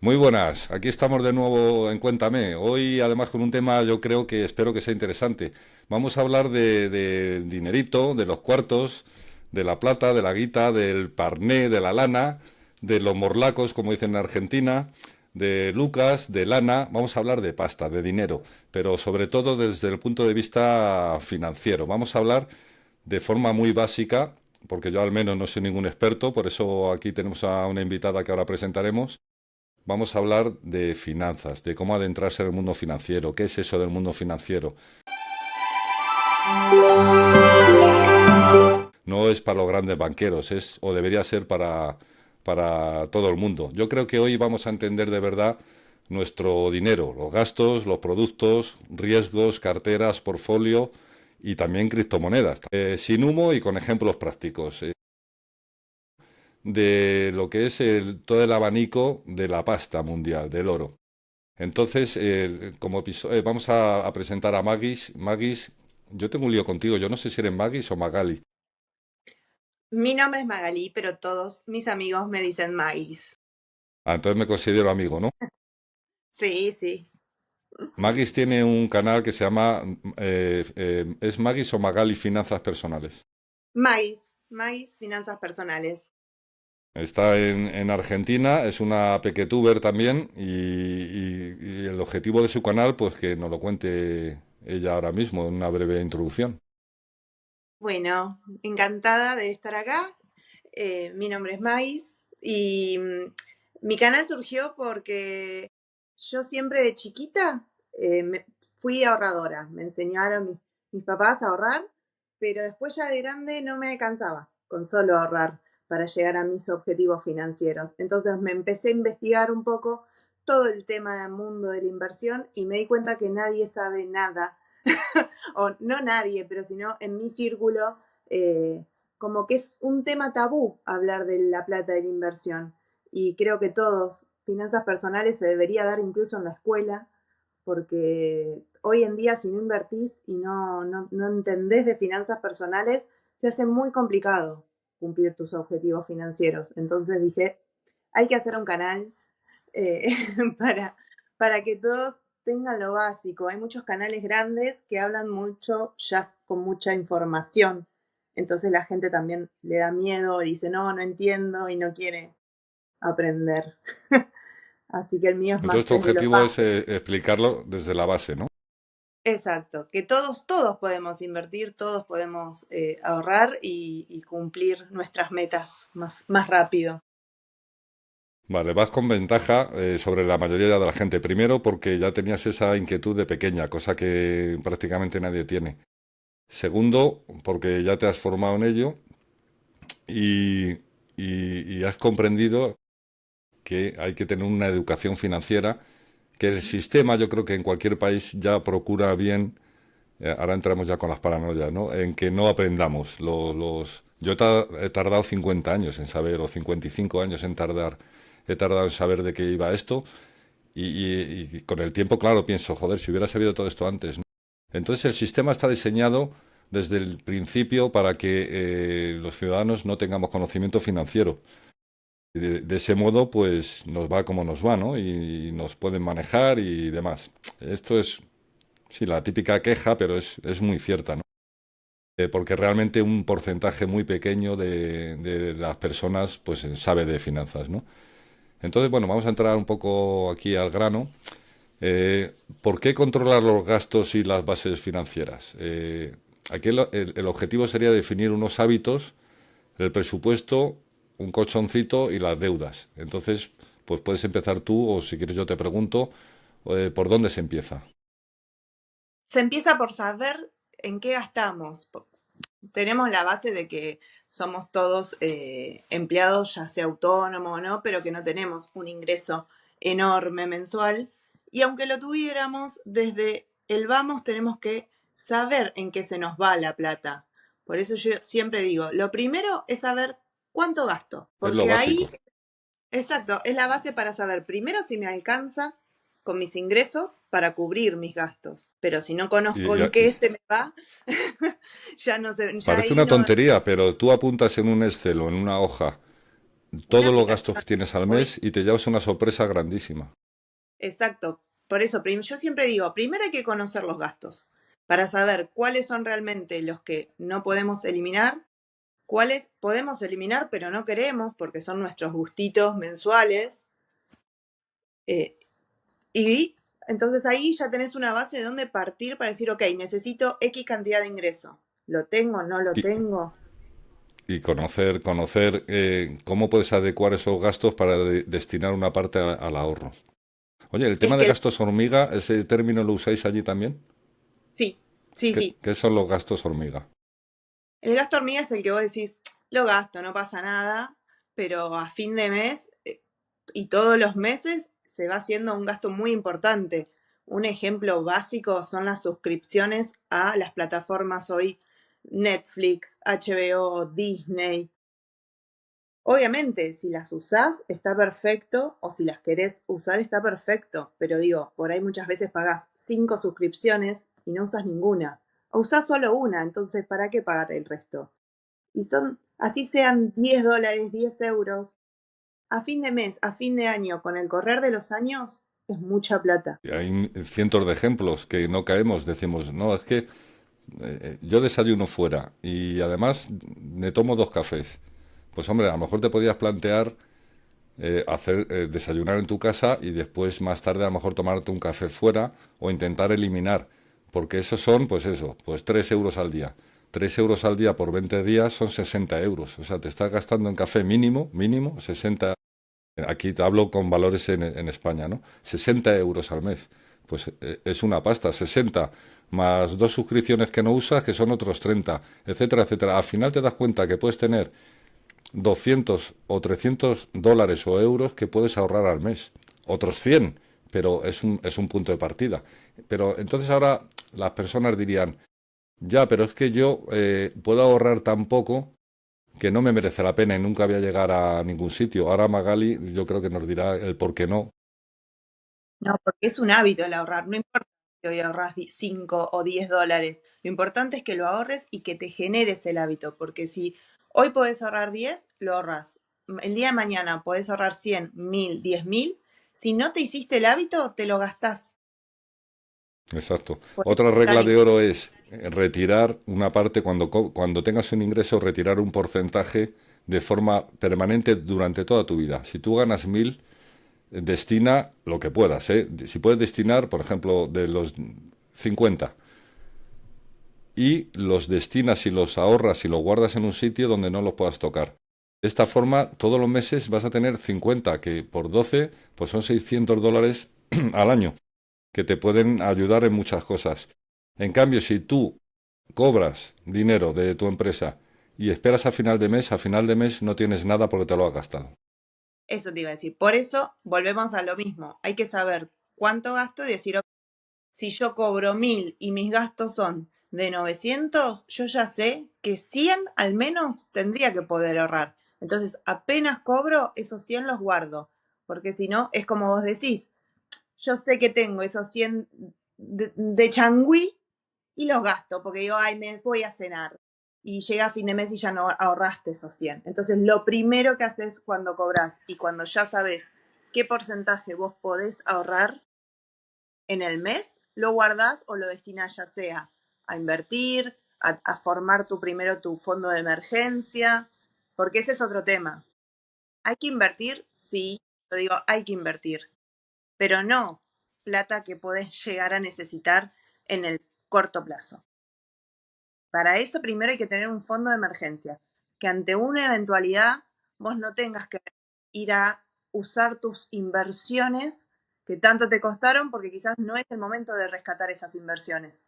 Muy buenas, aquí estamos de nuevo en Cuéntame. Hoy además con un tema yo creo que espero que sea interesante. Vamos a hablar de dinerito, de los cuartos, de la plata, de la guita, del parné, de la lana, de los morlacos, como dicen en Argentina, de lucas, de lana. Vamos a hablar de pasta, de dinero, pero sobre todo desde el punto de vista financiero. Vamos a hablar de forma muy básica, porque yo al menos no soy ningún experto, por eso aquí tenemos a una invitada que ahora presentaremos. Vamos a hablar de finanzas, de cómo adentrarse en el mundo financiero, qué es eso del mundo financiero. No es para los grandes banqueros, es o debería ser para todo el mundo. Yo creo que hoy vamos a entender de verdad nuestro dinero, los gastos, los productos, riesgos, carteras, portfolio y también criptomonedas, sin humo y con ejemplos prácticos. De lo que es todo el abanico de la pasta mundial, del oro. Entonces, vamos a presentar a Magis. Magis, yo tengo un lío contigo, yo no sé si eres Magis o Magali. Mi nombre es Magalí, pero todos mis amigos me dicen Magis. Ah, entonces me considero amigo, ¿no? Sí, sí. Magis tiene un canal que se llama, ¿es Magis o Magali Finanzas Personales? Magis, finanzas personales. Está en Argentina, es una pequetuber también y el objetivo de su canal, pues que nos lo cuente ella ahora mismo en una breve introducción. Bueno, encantada de estar acá. Mi nombre es Magis y mi canal surgió porque yo siempre de chiquita fui ahorradora. Me enseñaron mis papás a ahorrar, pero después ya de grande no me alcanzaba con solo ahorrar para llegar a mis objetivos financieros. Entonces me empecé a investigar un poco todo el tema del mundo de la inversión y me di cuenta que nadie sabe nada o no nadie, pero sino en mi círculo, como que es un tema tabú hablar de la plata de la inversión. Y creo que todos, finanzas personales se debería dar incluso en la escuela, porque hoy en día si no invertís y no entendés de finanzas personales, se hace muy complicado cumplir tus objetivos financieros. Entonces dije, hay que hacer un canal eh, para, para que todos tengan lo básico. Hay muchos canales grandes que hablan mucho, ya con mucha información. Entonces la gente también le da miedo, dice, no entiendo y no quiere aprender. Así que el mío es Entonces más tu desde lo objetivo es básico. explicarlo desde la base, ¿no? Exacto, que todos podemos invertir, todos podemos ahorrar y cumplir nuestras metas más rápido. Vale, vas con ventaja sobre la mayoría de la gente. Primero, porque ya tenías esa inquietud de pequeña, cosa que prácticamente nadie tiene. Segundo, porque ya te has formado en ello y, y has comprendido que hay que tener una educación financiera, que el sistema, yo creo que en cualquier país ya procura bien, ahora entramos ya con las paranoias, ¿no? En que no aprendamos. Yo he tardado 50 años en saber, o 55 años en tardar, he tardado en saber de qué iba esto. Y con el tiempo, claro, pienso, joder, si hubiera sabido todo esto antes, ¿no? Entonces el sistema está diseñado desde el principio para que los ciudadanos no tengamos conocimiento financiero. De ese modo, pues nos va como nos va, ¿no? Y nos pueden manejar y demás. Esto es, sí, la típica queja, pero es muy cierta, ¿no? Porque realmente un porcentaje muy pequeño de las personas, pues sabe de finanzas, ¿no? Entonces, bueno, vamos a entrar un poco aquí al grano. ¿Por qué controlar los gastos y las bases financieras? Aquí el objetivo sería definir unos hábitos, el presupuesto, un colchoncito y las deudas. Entonces, pues puedes empezar tú o si quieres yo te pregunto, ¿por dónde se empieza? Se empieza por saber en qué gastamos. Tenemos la base de que somos todos empleados, ya sea autónomo o no, pero que no tenemos un ingreso enorme mensual. Y aunque lo tuviéramos, desde el vamos tenemos que saber en qué se nos va la plata. Por eso yo siempre digo, lo primero es saber cuánto gasto, Es lo porque ahí, básico. exacto, es la base para saber primero si me alcanza con mis ingresos para cubrir mis gastos. Pero si no conozco Y, en qué se me va, ya no sé, ya parece ahí una no. tontería, pero tú apuntas en un Excel o en una hoja. una todos los gastos aplicación. que tienes al Hoy, mes y te llevas una sorpresa grandísima. exacto. Por eso, yo siempre digo, primero hay que conocer los gastos para saber cuáles son realmente los que no podemos eliminar, cuáles podemos eliminar pero no queremos porque son nuestros gustitos mensuales. eh, y entonces ahí ya tenés una base de dónde partir para decir, ok, necesito X cantidad de ingreso. ¿Lo tengo? ¿No lo Y, tengo? y conocer cómo puedes adecuar esos gastos para destinar una parte al ahorro. Oye, el Es tema de que gastos hormiga, ¿ese término lo usáis allí también? sí, sí, ¿Qué, sí. qué son los gastos hormiga? El gasto hormiga es el que vos decís, lo gasto, no pasa nada, pero a fin de mes y todos los meses se va haciendo un gasto muy importante. Un ejemplo básico son las suscripciones a las plataformas hoy, Netflix, HBO, Disney. Obviamente, si las usás está perfecto, o si las querés usar está perfecto, pero digo, por ahí muchas veces pagás 5 suscripciones y no usas ninguna, o usás solo una, entonces ¿para qué pagar el resto? Y son, así sean $10, 10 euros, a fin de mes, a fin de año, con el correr de los años, es mucha plata. Y hay cientos de ejemplos que no caemos, decimos, no, es que yo desayuno fuera y además me tomo 2 cafés. Pues hombre, a lo mejor te podías plantear hacer desayunar en tu casa y después más tarde a lo mejor tomarte un café fuera o intentar eliminar, porque esos son, pues eso, pues 3 euros al día. 3 euros al día por 20 días son 60 euros. O sea, te estás gastando en café mínimo 60. Aquí te hablo con valores en España, ¿no? 60 euros al mes. Pues es una pasta, 60 más 2 suscripciones que no usas, que son otros 30, etcétera, etcétera. Al final te das cuenta que puedes tener 200 o 300 dólares o euros que puedes ahorrar al mes. Otros 100, pero es un punto de partida. Pero entonces ahora las personas dirían, ya, pero es que yo puedo ahorrar tan poco que no me merece la pena y nunca voy a llegar a ningún sitio. Ahora Magali yo creo que nos dirá el por qué no. No, porque es un hábito el ahorrar. No importa si hoy ahorras 5 o $10. Lo importante es que lo ahorres y que te generes el hábito. Porque si hoy podés ahorrar 10, lo ahorras. El día de mañana podés ahorrar 100, 1000, 10.000. Si no te hiciste el hábito, te lo gastás. Exacto. Por eso Otra es tan regla de oro es retirar una parte cuando tengas un ingreso, retirar un porcentaje de forma permanente durante toda tu vida. Si tú ganas 1.000, destina lo que puedas, ¿eh? Si puedes destinar, por ejemplo, de los 50 y los destinas y los ahorras y los guardas en un sitio donde no los puedas tocar. De esta forma, todos los meses vas a tener 50, que por 12, pues son 600 dólares al año, que te pueden ayudar en muchas cosas. En cambio, si tú cobras dinero de tu empresa y esperas a final de mes no tienes nada porque te lo has gastado. Eso te iba a decir. Por eso volvemos a lo mismo. Hay que saber cuánto gasto y decir, ok, si yo cobro 1000 y mis gastos son de 900, yo ya sé que 100 al menos tendría que poder ahorrar. Entonces, apenas cobro, esos 100 los guardo. Porque si no, es como vos decís, yo sé que tengo esos 100 de changüí y los gasto, porque digo, ay, me voy a cenar. Y llega a fin de mes y ya no ahorraste esos 100. Entonces, lo primero que haces cuando cobras y cuando ya sabes qué porcentaje vos podés ahorrar en el mes, lo guardás o lo destinás ya sea a invertir, a formar primero tu fondo de emergencia, porque ese es otro tema. ¿Hay que invertir? Sí, yo digo, hay que invertir, pero no plata que podés llegar a necesitar en el corto plazo. Para eso primero hay que tener un fondo de emergencia, que ante una eventualidad vos no tengas que ir a usar tus inversiones que tanto te costaron porque quizás no es el momento de rescatar esas inversiones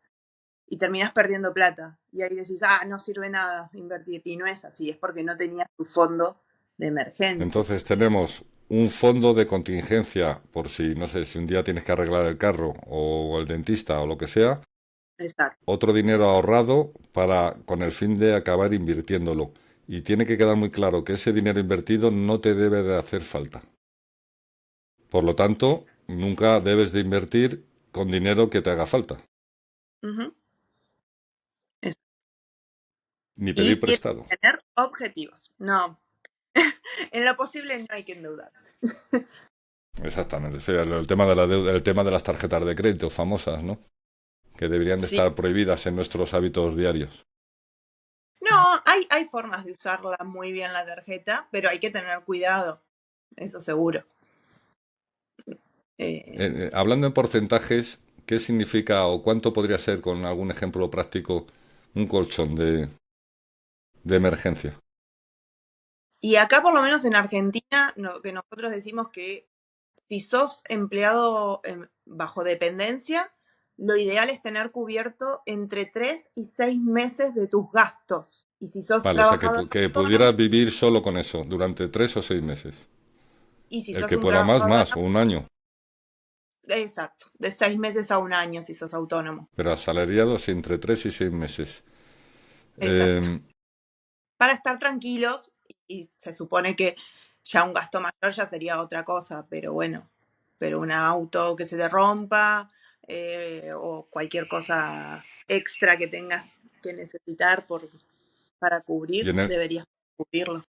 y terminás perdiendo plata. Y ahí decís, ah, no sirve nada invertir. Y no es así, es porque no tenías tu fondo de emergencia. Entonces tenemos un fondo de contingencia por si, no sé, si un día tienes que arreglar el carro o el dentista o lo que sea, Exacto. otro dinero ahorrado para con el fin de acabar invirtiéndolo. Y tiene que quedar muy claro que ese dinero invertido no te debe de hacer falta. Por lo tanto, nunca debes de invertir con dinero que te haga falta, Ujú. Es- ni Y pedir tienes prestado. que tener objetivos. No. En lo posible no hay que endeudarse. Exactamente, sí, el tema de la deuda, el tema de las tarjetas de crédito famosas, ¿no? Que deberían de Sí. estar prohibidas en nuestros hábitos diarios. No, hay formas de usarla muy bien la tarjeta, pero hay que tener cuidado, eso seguro. Hablando en porcentajes, ¿qué significa o cuánto podría ser, con algún ejemplo práctico, un colchón de emergencia? Y acá, por lo menos en Argentina, que nosotros decimos que si sos empleado bajo dependencia, lo ideal es tener cubierto entre 3 y 6 meses de tus gastos. Y si sos Vale, o sea, trabajador que autónomo, pudieras vivir solo con eso durante 3 o 6 meses. y si El sos que un pueda más, trabajador, más, o un año. exacto, de 6 meses a un año si sos autónomo. Pero asalariados entre 3 y 6 meses. Exacto. Eh, Para estar tranquilos, y se supone que ya un gasto mayor ya sería otra cosa, pero bueno, pero un auto que se te rompa o cualquier cosa extra que tengas que necesitar para y, cubrir, en el, deberías cubrirlo.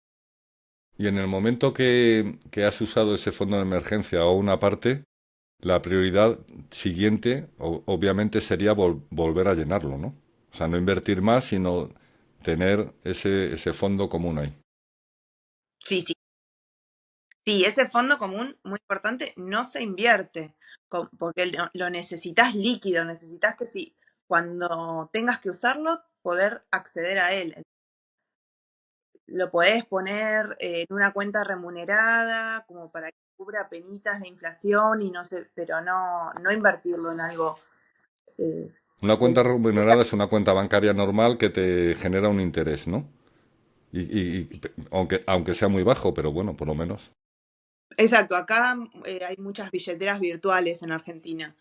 y en el momento que has usado ese fondo de emergencia o una parte, la prioridad siguiente, obviamente, sería volver a llenarlo, ¿no? O sea, no invertir más, sino tener ese fondo común ahí. Sí, sí. Sí, ese fondo común, muy importante, no se invierte, porque lo necesitas líquido, necesitas que si cuando tengas que usarlo, poder acceder a él. Lo podés poner en una cuenta remunerada, como para que cubra penitas la inflación y no sé, pero no invertirlo en algo eh, Una que cuenta remunerada es una cuenta bancaria normal que te genera un interés, ¿no? Aunque sea muy bajo, pero bueno, por lo menos. exacto, acá hay muchas billeteras virtuales en Argentina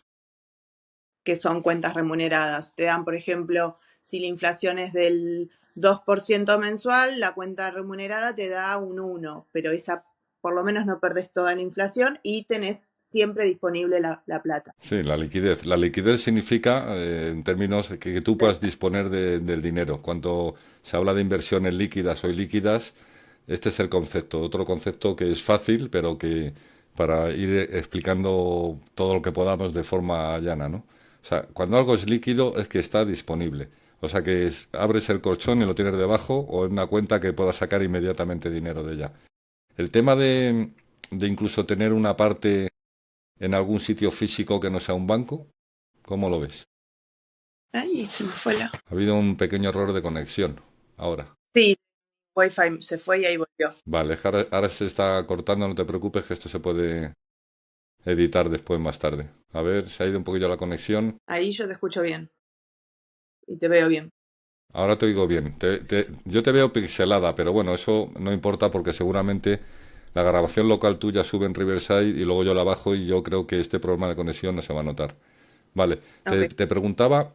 que son cuentas remuneradas. Te dan, por ejemplo, si la inflación es del 2% mensual, la cuenta remunerada te da un 1, pero esa por lo menos no perdés toda la inflación y tenés siempre disponible la plata. Sí, la liquidez. La liquidez significa, en términos, que tú puedas disponer del dinero. Cuando se habla de inversiones líquidas o ilíquidas, este es el concepto. Otro concepto que es fácil, pero que para ir explicando todo lo que podamos de forma llana, ¿no? O sea, cuando algo es líquido es que está disponible. O sea, que abres el colchón y lo tienes debajo o en una cuenta que puedas sacar inmediatamente dinero de ella. El tema de incluso tener una parte en algún sitio físico que no sea un banco, ¿cómo lo ves? Ay, se me fue la. Ha habido un pequeño error de conexión ahora. Sí, Wi-Fi se fue y ahí volvió. Vale, ahora se está cortando, no te preocupes, que esto se puede editar después más tarde. A ver, se ha ido un poquillo la conexión. Ahí yo te escucho bien y te veo bien. Ahora te oigo bien. Yo te veo pixelada, pero bueno, eso no importa porque seguramente la grabación local tuya sube en Riverside y luego yo la bajo y yo creo que este problema de conexión no se va a notar. Vale, Ok. te preguntaba,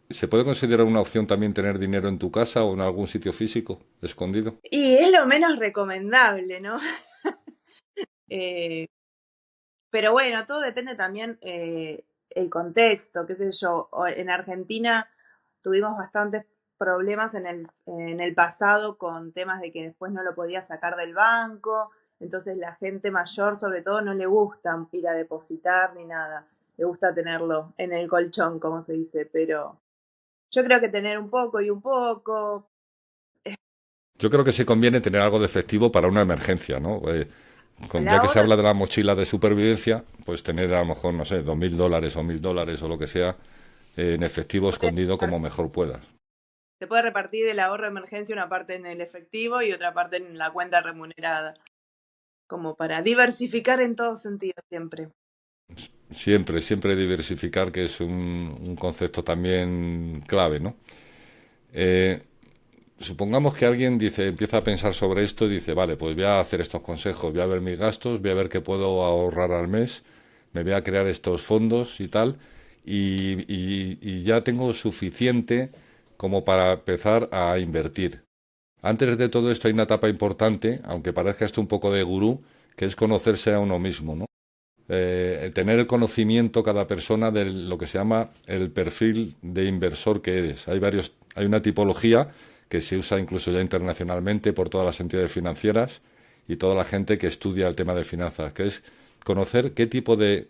¿se puede considerar una opción también tener dinero en tu casa o en algún sitio físico escondido? Y es lo menos recomendable, ¿no? Eh, pero bueno, todo depende también el contexto, qué sé yo. En Argentina tuvimos bastantes problemas en el pasado con temas de que después no lo podía sacar del banco, entonces la gente mayor sobre todo no le gusta ir a depositar ni nada, le gusta tenerlo en el colchón, como se dice, pero yo creo que tener un poco y un poco. Yo creo que sí conviene tener algo de efectivo para una emergencia, ¿no? El Ya que se ahorro habla de la mochila de supervivencia, pues tener a lo mejor, no sé, $2.000 o $1.000 o lo que sea en efectivo escondido como mejor puedas. se puede repartir el ahorro de emergencia, una parte en el efectivo y otra parte en la cuenta remunerada, como para diversificar en todo sentido siempre. Siempre, siempre diversificar, que es un concepto también clave, ¿no? Eh, Supongamos que alguien dice, empieza a pensar sobre esto y dice, vale, pues voy a hacer estos consejos, voy a ver mis gastos, voy a ver qué puedo ahorrar al mes, me voy a crear estos fondos y tal, y ya tengo suficiente como para empezar a invertir. Antes de todo esto hay una etapa importante, aunque parezca esto un poco de gurú, que es conocerse a uno mismo, ¿no? Tener el conocimiento cada persona de lo que se llama el perfil de inversor que eres. Hay una tipología que se usa incluso ya internacionalmente por todas las entidades financieras y toda la gente que estudia el tema de finanzas, que es conocer qué tipo de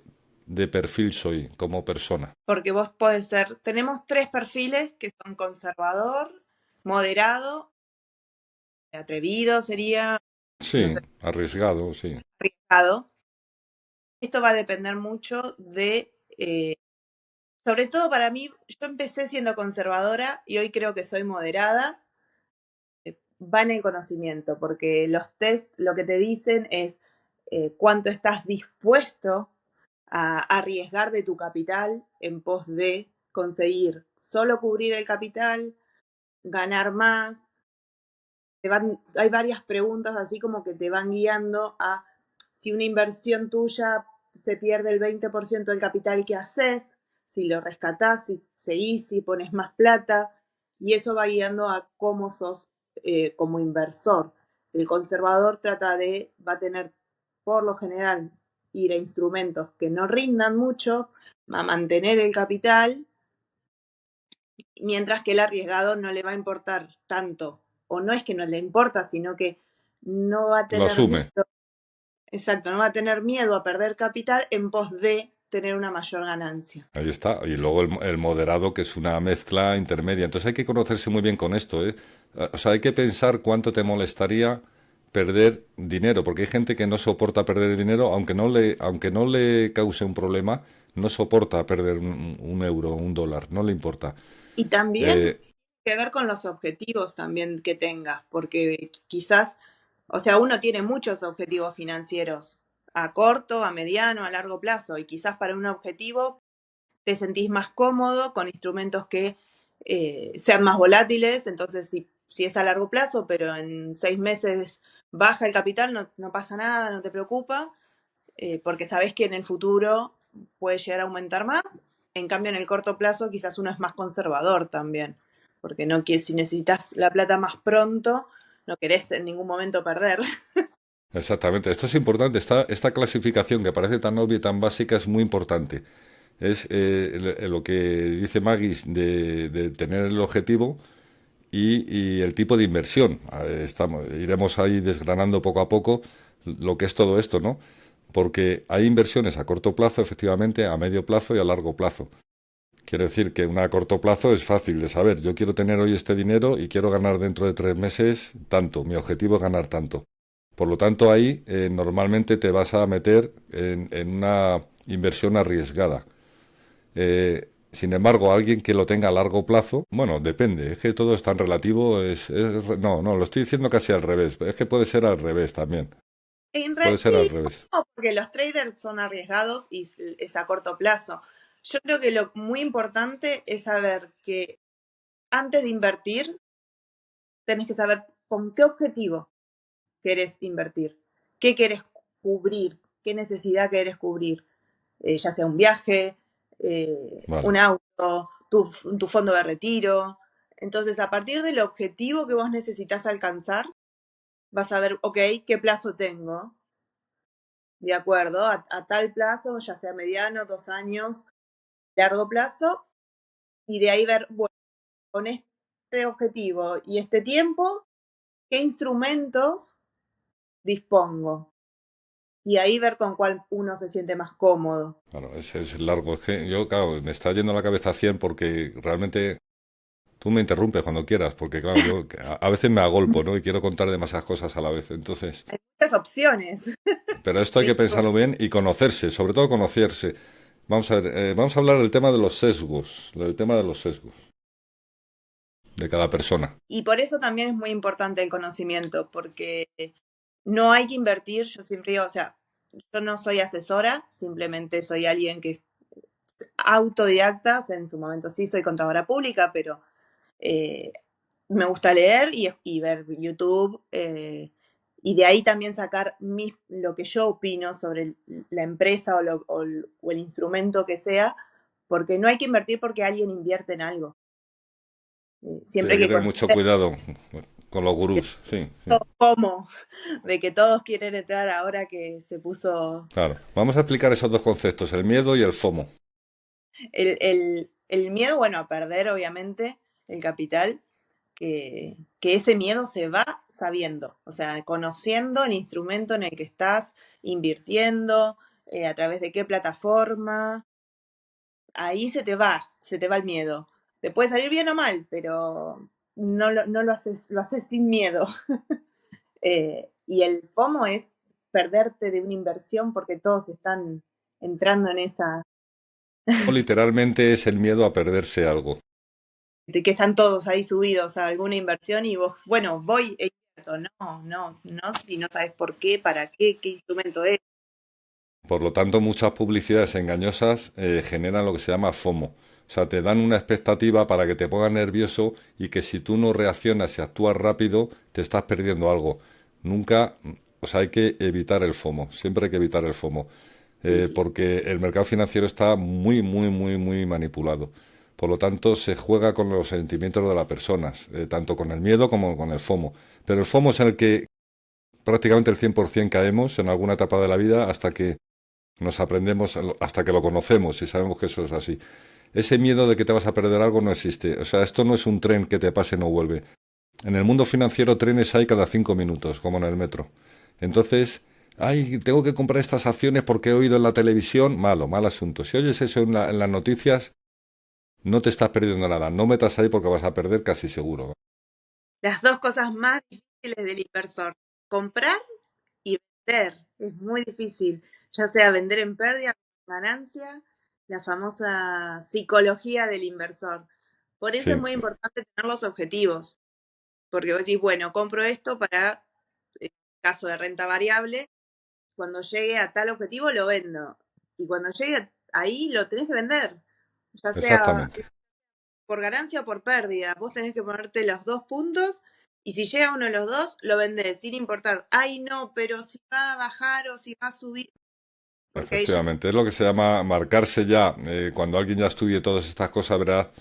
perfil soy como persona. Porque vos podés ser, tenemos tres perfiles que son conservador, moderado, atrevido sería, no Sí, sé, arriesgado, sí. arriesgado. Esto va a depender mucho de, sobre todo para mí, yo empecé siendo conservadora y hoy creo que soy moderada. Va en el conocimiento, porque los test lo que te dicen es cuánto estás dispuesto a arriesgar de tu capital en pos de conseguir solo cubrir el capital, ganar más. Hay varias preguntas así como que te van guiando a si una inversión tuya se pierde el 20% del capital que haces, si lo rescatás, si seguís, si pones más plata, y eso va guiando a cómo sos como inversor. El conservador va a tener por lo general ir a instrumentos que no rindan mucho, va a mantener el capital, mientras que el arriesgado no le va a importar tanto, o no es que no le importa, sino que no va a Lo tener miedo, asume. exacto, no va a tener miedo a perder capital en pos de tener una mayor ganancia. Ahí está. Y luego el moderado, que es una mezcla intermedia. Entonces hay que conocerse muy bien con esto, ¿eh? O sea, hay que pensar cuánto te molestaría perder dinero, porque hay gente que no soporta perder dinero, aunque no le cause un problema, no soporta perder un euro, un dólar, no le importa. Y también Eh, que ver con los objetivos también que tengas, porque quizás, o sea, uno tiene muchos objetivos financieros a corto, a mediano, a largo plazo, y quizás para un objetivo te sentís más cómodo con instrumentos que sean más volátiles, entonces si es a largo plazo, pero en 6 meses baja el capital, no pasa nada, no te preocupa, porque sabes que en el futuro puede llegar a aumentar más. En cambio, en el corto plazo quizás uno es más conservador también, porque no quieres, si necesitas la plata más pronto, no querés en ningún momento perder. exactamente. Esto es importante. Esta clasificación que parece tan obvia y tan básica es muy importante. Es lo que dice Magis de tener el objetivo y el tipo de inversión. Iremos ahí desgranando poco a poco lo que es todo esto, ¿no? Porque hay inversiones a corto plazo, efectivamente, a medio plazo y a largo plazo. Quiere decir que una a corto plazo es fácil de saber. Yo quiero tener hoy este dinero y quiero ganar dentro de 3 meses tanto. Mi objetivo es ganar tanto. Por lo tanto, ahí normalmente te vas a meter en una inversión arriesgada. Sin embargo, alguien que lo tenga a largo plazo, bueno, depende, es que todo es tan relativo, no, lo estoy diciendo casi al revés, es que puede ser al revés también, puede ser al Sí, revés. no, porque los traders son arriesgados y es a corto plazo. Yo creo que lo muy importante es saber que antes de invertir, tenés que saber con qué objetivo querés invertir, qué querés cubrir, qué necesidad querés cubrir, ya sea un viaje, un Vale, auto, tu fondo de retiro. Entonces, a partir del objetivo que vos necesitas alcanzar, vas a ver, ok, ¿qué plazo tengo? De acuerdo, a tal plazo, ya sea mediano, 2 años, largo plazo, y de ahí ver, bueno, con este objetivo y este tiempo, ¿qué instrumentos dispongo? Y ahí ver con cuál uno se siente más cómodo. claro, ese es largo, es que yo, claro, me está yendo la cabeza a 100 porque realmente tú me interrumpes cuando quieras, porque claro, yo a veces me agolpo, ¿no? Y quiero contar demasiadas cosas a la vez, entonces, Hay muchas opciones. pero esto hay Sí, que pensarlo bien y conocerse, sobre todo conocerse. Vamos a ver, vamos a hablar del tema de los sesgos, del tema de los sesgos de cada persona. y por eso también es muy importante el conocimiento, porque no hay que invertir, yo siempre digo, o sea, yo no soy asesora, simplemente soy alguien que es autodidacta, o sea, en su momento sí soy contadora pública, pero eh, me gusta leer y ver YouTube, y de ahí también sacar lo que yo opino sobre la empresa o el instrumento que sea, porque no hay que invertir porque alguien invierte en algo. Sí, Siempre hay hay que que tener mucho conocer cuidado con los gurús, sí, sí. cómo, de que todos quieren entrar ahora que se puso Claro. Vamos a explicar esos dos conceptos, el miedo y el FOMO. el miedo, bueno, a perder, obviamente, el capital. que ese miedo se va sabiendo, o sea, conociendo el instrumento en el que estás invirtiendo, a través de qué plataforma, ahí se te va el miedo. Te puede salir bien o mal, pero no lo haces sin miedo. Y el FOMO es perderte de una inversión porque todos están entrando en esa, O literalmente es el miedo a perderse algo. de que están todos ahí subidos a alguna inversión y vos, bueno, voy e invierto. No, si no sabes por qué, para qué, qué instrumento es. Por lo tanto, muchas publicidades engañosas generan lo que se llama FOMO. O sea, te dan una expectativa para que te pongas nervioso y que si tú no reaccionas y actúas rápido, te estás perdiendo algo. Nunca, o sea, hay que evitar el FOMO. Siempre hay que evitar el FOMO. Sí, sí. Porque el mercado financiero está muy manipulado. Por lo tanto, se juega con los sentimientos de las personas, tanto con el miedo como con el FOMO. Pero el FOMO es en el que prácticamente el 100% caemos en alguna etapa de la vida hasta que nos aprendemos, hasta que lo conocemos y sabemos que eso es así. Ese miedo de que te vas a perder algo no existe. O sea, esto no es un tren que te pase y no vuelve. En el mundo financiero trenes hay cada 5 minutos, como en el metro. Entonces, ay, tengo que comprar estas acciones porque he oído en la televisión. Mal asunto. Si oyes eso en las noticias, no te estás perdiendo nada. No metas ahí porque vas a perder casi seguro. Las dos cosas más difíciles del inversor, comprar y vender. Es muy difícil, ya sea vender en pérdida, ganancia, la famosa psicología del inversor. Por eso es Sí, muy importante tener los objetivos, porque vos decís, bueno, compro esto para caso de renta variable, cuando llegue a tal objetivo lo vendo. Y cuando llegue ahí lo tenés que vender, ya sea exactamente. por ganancia o por pérdida. Vos tenés que ponerte los dos puntos y si llega uno de los dos, lo vendés sin importar. Ay, no, pero si va a bajar o si va a subir. Porque ahí ya... Efectivamente. Es lo que se llama marcarse ya. Cuando alguien ya estudie todas estas cosas, verá,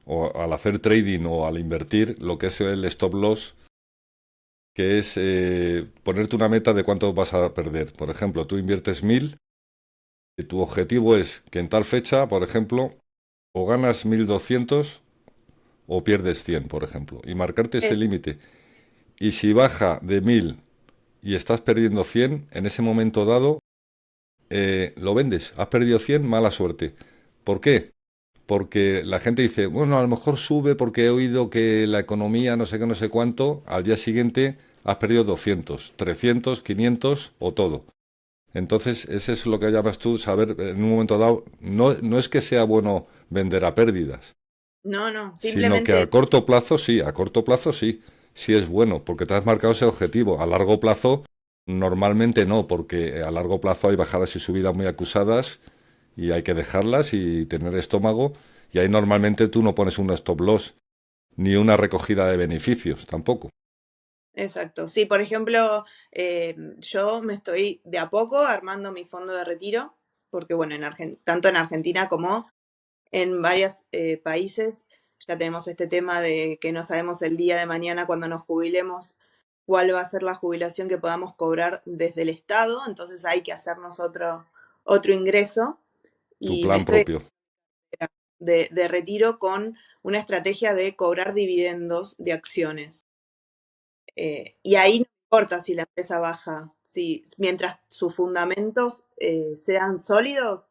o al hacer trading o al invertir, lo que es el stop loss, que es ponerte una meta de cuánto vas a perder. Por ejemplo, tú inviertes 1000 y tu objetivo es que en tal fecha, por ejemplo, o ganas 1200 o pierdes 100, por ejemplo, y marcarte ese Es, límite. Y si baja de 1000 y estás perdiendo 100, en ese momento dado, lo vendes. Has perdido 100, mala suerte. ¿Por qué? Porque la gente dice, bueno, a lo mejor sube porque he oído que la economía no sé qué, no sé cuánto, al día siguiente has perdido 200, 300, 500 o todo. Entonces, ese es lo que llamas tú saber en un momento dado, no es que sea bueno vender a pérdidas, no, sino que a simplemente corto plazo sí, a corto plazo sí, sí es bueno, porque te has marcado ese objetivo. A largo plazo, normalmente no, porque a largo plazo hay bajadas y subidas muy acusadas y hay que dejarlas y tener estómago. Y ahí normalmente tú no pones un stop loss ni una recogida de beneficios tampoco. exacto. Sí, por ejemplo, yo me estoy de a poco armando mi fondo de retiro, porque bueno, tanto en Argentina como en varios países ya tenemos este tema de que no sabemos el día de mañana cuando nos jubilemos cuál va a ser la jubilación que podamos cobrar desde el Estado, entonces hay que hacernos otro ingreso Tu y me plan estoy propio. de retiro con una estrategia de cobrar dividendos de acciones. Y ahí no importa si la empresa baja, si, mientras sus fundamentos sean sólidos,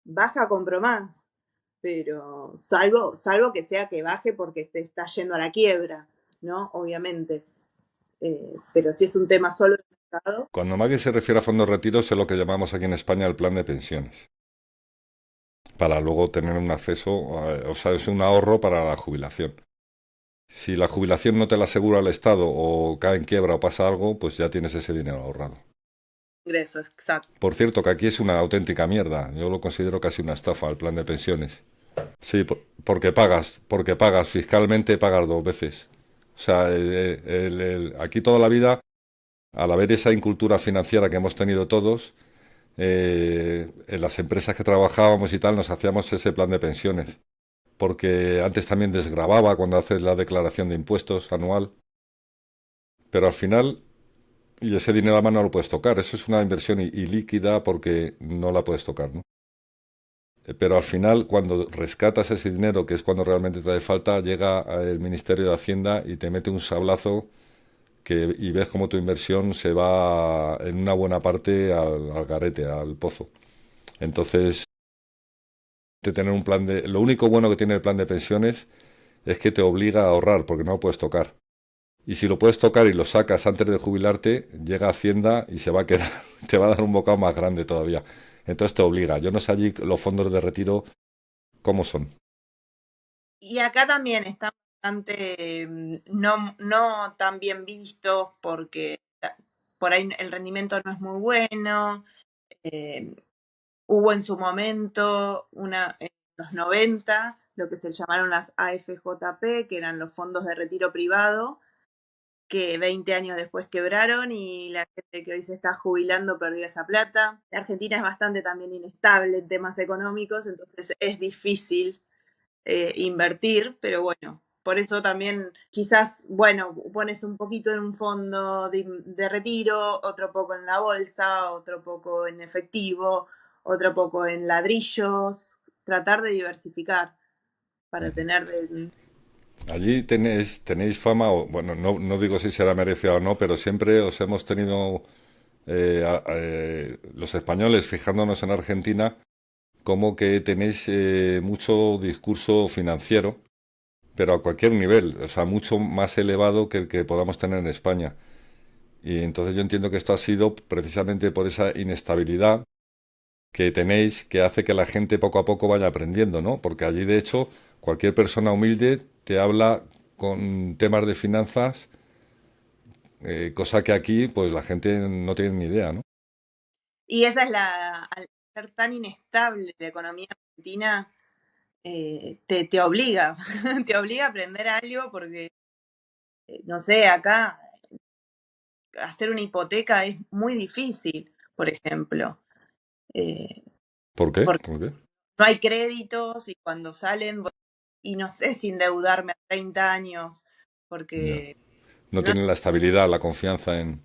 baja, compro más. Pero salvo que sea que baje porque te está yendo a la quiebra, ¿no? Obviamente. Pero si es un tema solo de mercado, Cuando Maggie se refiere a fondos de retiro, es lo que llamamos aquí en España el plan de pensiones, para luego tener un acceso, o sea, es un ahorro para la jubilación. Si la jubilación no te la asegura el Estado o cae en quiebra o pasa algo, pues ya tienes ese dinero ahorrado. ingreso, exacto. Por cierto, que aquí es una auténtica mierda. Yo lo considero casi una estafa el plan de pensiones. Sí, porque pagas, fiscalmente pagas dos veces. O sea, aquí toda la vida, al haber esa incultura financiera que hemos tenido todos, en las empresas que trabajábamos y tal, nos hacíamos ese plan de pensiones. Porque antes también desgravaba cuando haces la declaración de impuestos anual. Pero al final, y ese dinero a mano no lo puedes tocar. Eso es una inversión ilíquida porque no la puedes tocar, ¿no? Pero al final, cuando rescatas ese dinero, que es cuando realmente te hace falta, llega el Ministerio de Hacienda y te mete un sablazo y ves como tu inversión se va en una buena parte al garete, al pozo. Entonces, tener un plan de... Lo único bueno que tiene el plan de pensiones es que te obliga a ahorrar, porque no lo puedes tocar. Y si lo puedes tocar y lo sacas antes de jubilarte, llega Hacienda y se va a quedar, te va a dar un bocado más grande todavía. Entonces te obliga. Yo no sé allí los fondos de retiro cómo son. Y acá también están bastante no tan bien vistos porque por ahí el rendimiento no es muy bueno. Eh, Hubo en su momento en los 90 lo que se llamaron las AFJP, que eran los fondos de retiro privado, que 20 años después quebraron y la gente que hoy se está jubilando perdió esa plata. La Argentina es bastante también inestable en temas económicos, entonces es difícil invertir, pero bueno, por eso también quizás, bueno, pones un poquito en un fondo de retiro, otro poco en la bolsa, otro poco en efectivo, otro poco en ladrillos, tratar de diversificar para tener de... Allí tenéis fama, o, bueno, no digo si será merecida o no, pero siempre os hemos tenido los españoles, fijándonos en Argentina, como que tenéis mucho discurso financiero, pero a cualquier nivel, o sea, mucho más elevado que el que podamos tener en España. Y entonces yo entiendo que esto ha sido precisamente por esa inestabilidad que tenéis, que hace que la gente poco a poco vaya aprendiendo, ¿no? Porque allí, de hecho, cualquier persona humilde te habla con temas de finanzas, cosa que aquí, pues la gente no tiene ni idea, ¿no? Y esa es al ser tan inestable la economía argentina, te obliga, te obliga a aprender algo porque, no sé, acá hacer una hipoteca es muy difícil, por ejemplo, eh, ¿Por qué? porque ¿Por qué? no hay créditos y cuando salen, y no sé si endeudarme a 30 años, Ya. porque No no, tienen la estabilidad, la confianza ni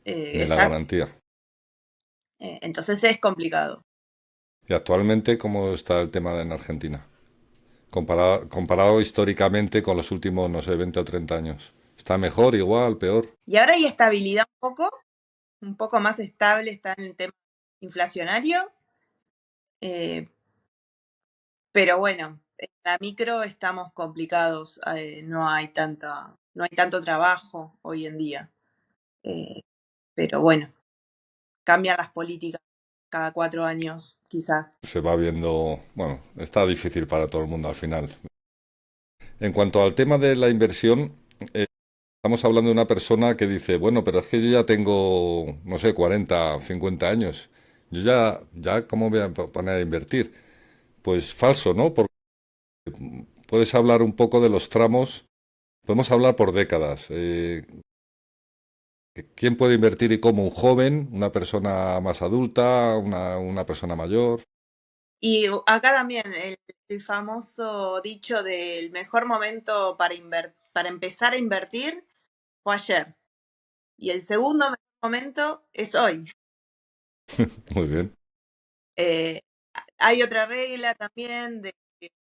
la exacto, garantía. entonces es complicado. Y actualmente, ¿cómo está el tema en Argentina? Comparado históricamente con los últimos, no sé, 20 o 30 años. ¿Está mejor, igual, peor? Y ahora hay estabilidad un poco más estable está en el tema inflacionario, eh, pero bueno, en la micro estamos complicados, no hay tanto trabajo hoy en día. Eh, pero bueno, cambian las políticas cada 4 años, quizás. Se va viendo, bueno, está difícil para todo el mundo al final. En cuanto al tema de la inversión, estamos hablando de una persona que dice, bueno, pero es que yo ya tengo, no sé, 40, 50 años. Yo ya, ¿cómo me voy a poner a invertir? Pues falso, ¿no? Porque puedes hablar un poco de los tramos, podemos hablar por décadas. ¿Quién puede invertir y cómo? ¿Un joven, una persona más adulta, una persona mayor? Y acá también el famoso dicho del mejor momento para empezar a invertir fue ayer. Y el segundo mejor momento es hoy. Muy bien. Eh, Hay otra regla también de que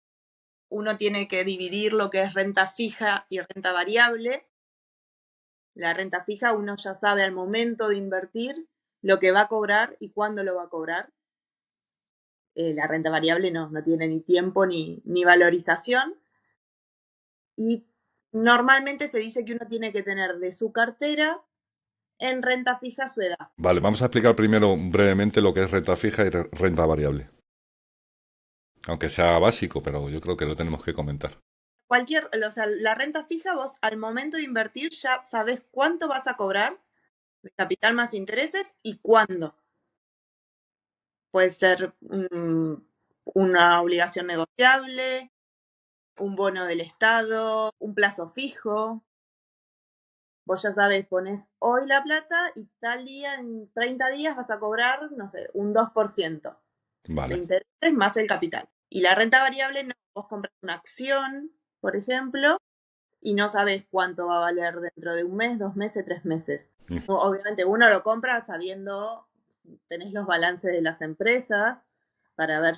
uno tiene que dividir lo que es renta fija y renta variable. La renta fija uno ya sabe al momento de invertir lo que va a cobrar y cuándo lo va a cobrar. La renta variable no tiene ni tiempo ni valorización. Y normalmente se dice que uno tiene que tener de su cartera en renta fija su edad. Vale, vamos a explicar primero brevemente lo que es renta fija y renta variable. Aunque sea básico, pero yo creo que lo tenemos que comentar. O sea, la renta fija vos al momento de invertir ya sabés cuánto vas a cobrar de capital más intereses y cuándo. Puede ser una obligación negociable, un bono del Estado, un plazo fijo. Vos ya sabes, pones hoy la plata y tal día, en 30 días, vas a cobrar, no sé, un 2% de Vale, intereses más el capital. Y la renta variable, no, vos compras una acción, por ejemplo, y no sabes cuánto va a valer dentro de un mes, 2 meses, 3 meses. mm, Obviamente uno lo compra sabiendo, tenés los balances de las empresas, para ver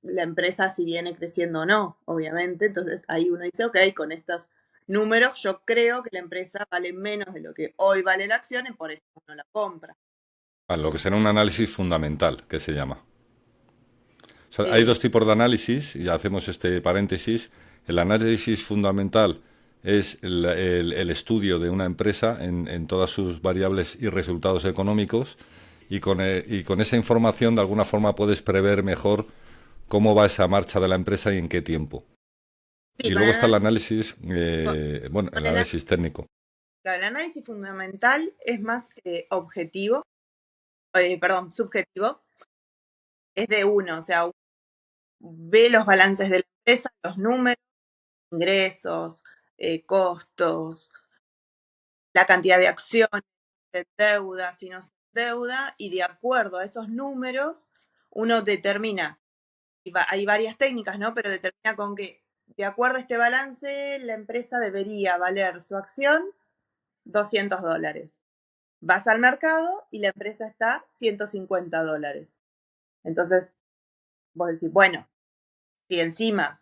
la empresa si viene creciendo o no, obviamente. Entonces ahí uno dice, ok, con estos números yo creo que la empresa vale menos de lo que hoy vale la acción y por eso uno la compra. Vale, lo que será un análisis fundamental, que se llama. O sea, hay Eh, dos tipos de análisis, y hacemos este paréntesis. El análisis fundamental es el estudio de una empresa en todas sus variables y resultados económicos, y con esa información de alguna forma puedes prever mejor cómo va esa marcha de la empresa y en qué tiempo. sí, Y con luego el está el análisis, análisis, con bueno, el el análisis técnico. claro, el análisis fundamental es más objetivo, perdón, subjetivo, es de uno, o sea, ve los balances de la empresa, los números, ingresos, costos, la cantidad de acciones, de deuda, si no se deuda, y de acuerdo a esos números, uno determina, hay varias técnicas, ¿no? Pero determina con que, de acuerdo a este balance, la empresa debería valer su acción $200. Vas al mercado y la empresa está $150. Entonces, vos decís, bueno, si encima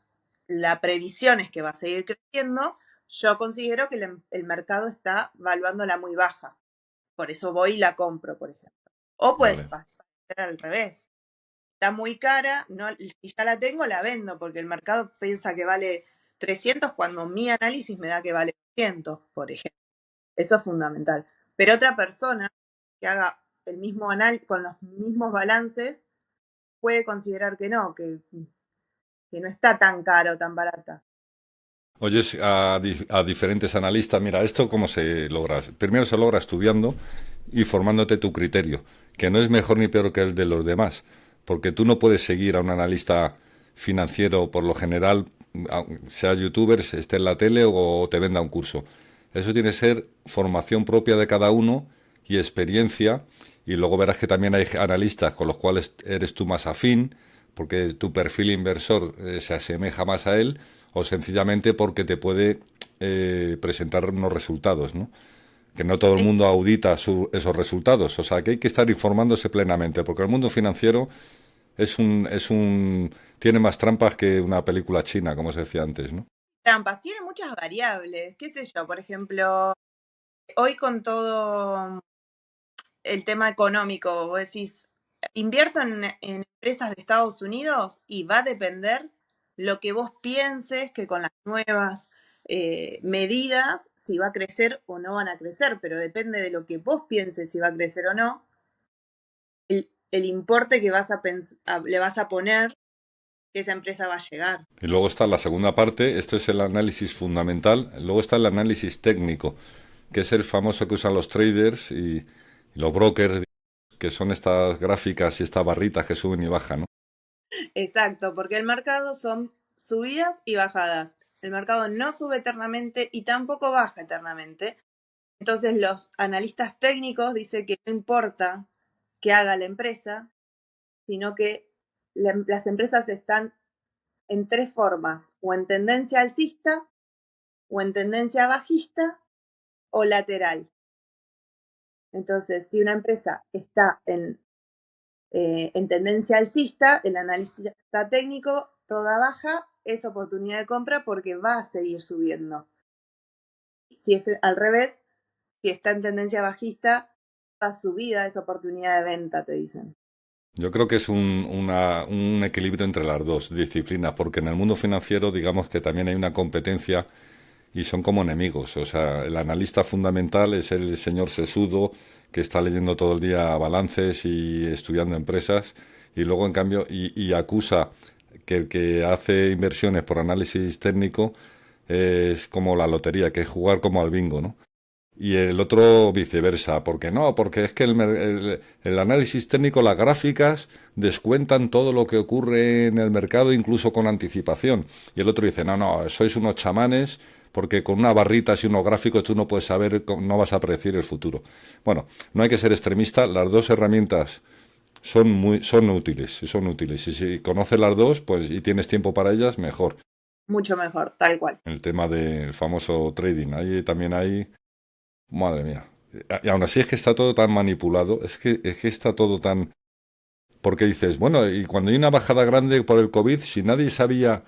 la previsión es que va a seguir creciendo, yo considero que el mercado está valuándola muy baja. Por eso voy y la compro, por ejemplo. O puede Vale. pasar al revés. Está muy cara, no, si ya la tengo, la vendo, porque el mercado piensa que vale 300 cuando mi análisis me da que vale 200, por ejemplo. Eso es fundamental. Pero otra persona que haga el mismo análisis con los mismos balances puede considerar que no está tan caro, tan barata. Oyes a diferentes analistas, mira, esto cómo se logra. Primero se logra estudiando y formándote tu criterio, que no es mejor ni peor que el de los demás, porque tú no puedes seguir a un analista financiero por lo general, sea youtuber, esté en la tele o te venda un curso. Eso tiene que ser formación propia de cada uno y experiencia, y luego verás que también hay analistas con los cuales eres tú más afín, porque tu perfil inversor se asemeja más a él, o sencillamente porque te puede presentar unos resultados, ¿no? Que no todo el mundo audita esos resultados, o sea que hay que estar informándose plenamente, porque el mundo financiero tiene más trampas que una película china, como se decía antes, ¿no? Trampas, tiene muchas variables, qué sé yo, por ejemplo, hoy con todo el tema económico, vos decís, invierto en empresas de Estados Unidos y va a depender lo que vos pienses que con las nuevas medidas, si va a crecer o no van a crecer, pero depende de lo que vos pienses si va a crecer o no, el importe que le vas a poner que esa empresa va a llegar. Y luego está la segunda parte, esto es el análisis fundamental, luego está el análisis técnico, que es el famoso que usan los traders y los brokers, que son estas gráficas y estas barritas que suben y bajan, ¿no? Exacto, porque el mercado son subidas y bajadas. El mercado no sube eternamente y tampoco baja eternamente. Entonces los analistas técnicos dicen que no importa qué haga la empresa, sino que las empresas están en tres formas, o en tendencia alcista, o en tendencia bajista, o lateral. Entonces, si una empresa está en tendencia alcista, el análisis técnico, toda baja es oportunidad de compra porque va a seguir subiendo. Si es al revés, si está en tendencia bajista, la subida es oportunidad de venta, te dicen. Yo creo que es un equilibrio entre las dos disciplinas, porque en el mundo financiero digamos que también hay una competencia y son como enemigos. O sea, el analista fundamental es el señor sesudo que está leyendo todo el día balances y estudiando empresas, y luego en cambio y acusa que el que hace inversiones por análisis técnico es como la lotería, que es jugar como al bingo, ¿no? Y el otro viceversa. ¿Por qué no? Porque es que el análisis técnico, las gráficas, descuentan todo lo que ocurre en el mercado, incluso con anticipación. Y el otro dice, no, no, sois unos chamanes, porque con unas barritas y unos gráficos tú no puedes saber, no vas a predecir el futuro. Bueno, no hay que ser extremista, las dos herramientas son útiles, son útiles. Y si conoces las dos, pues y tienes tiempo para ellas, mejor. Mucho mejor, tal cual. El tema del famoso trading, ahí también hay. Madre mía. Y aún así es que está todo tan manipulado, es que está todo tan, Porque dices, bueno, y cuando hay una bajada grande por el COVID, si nadie sabía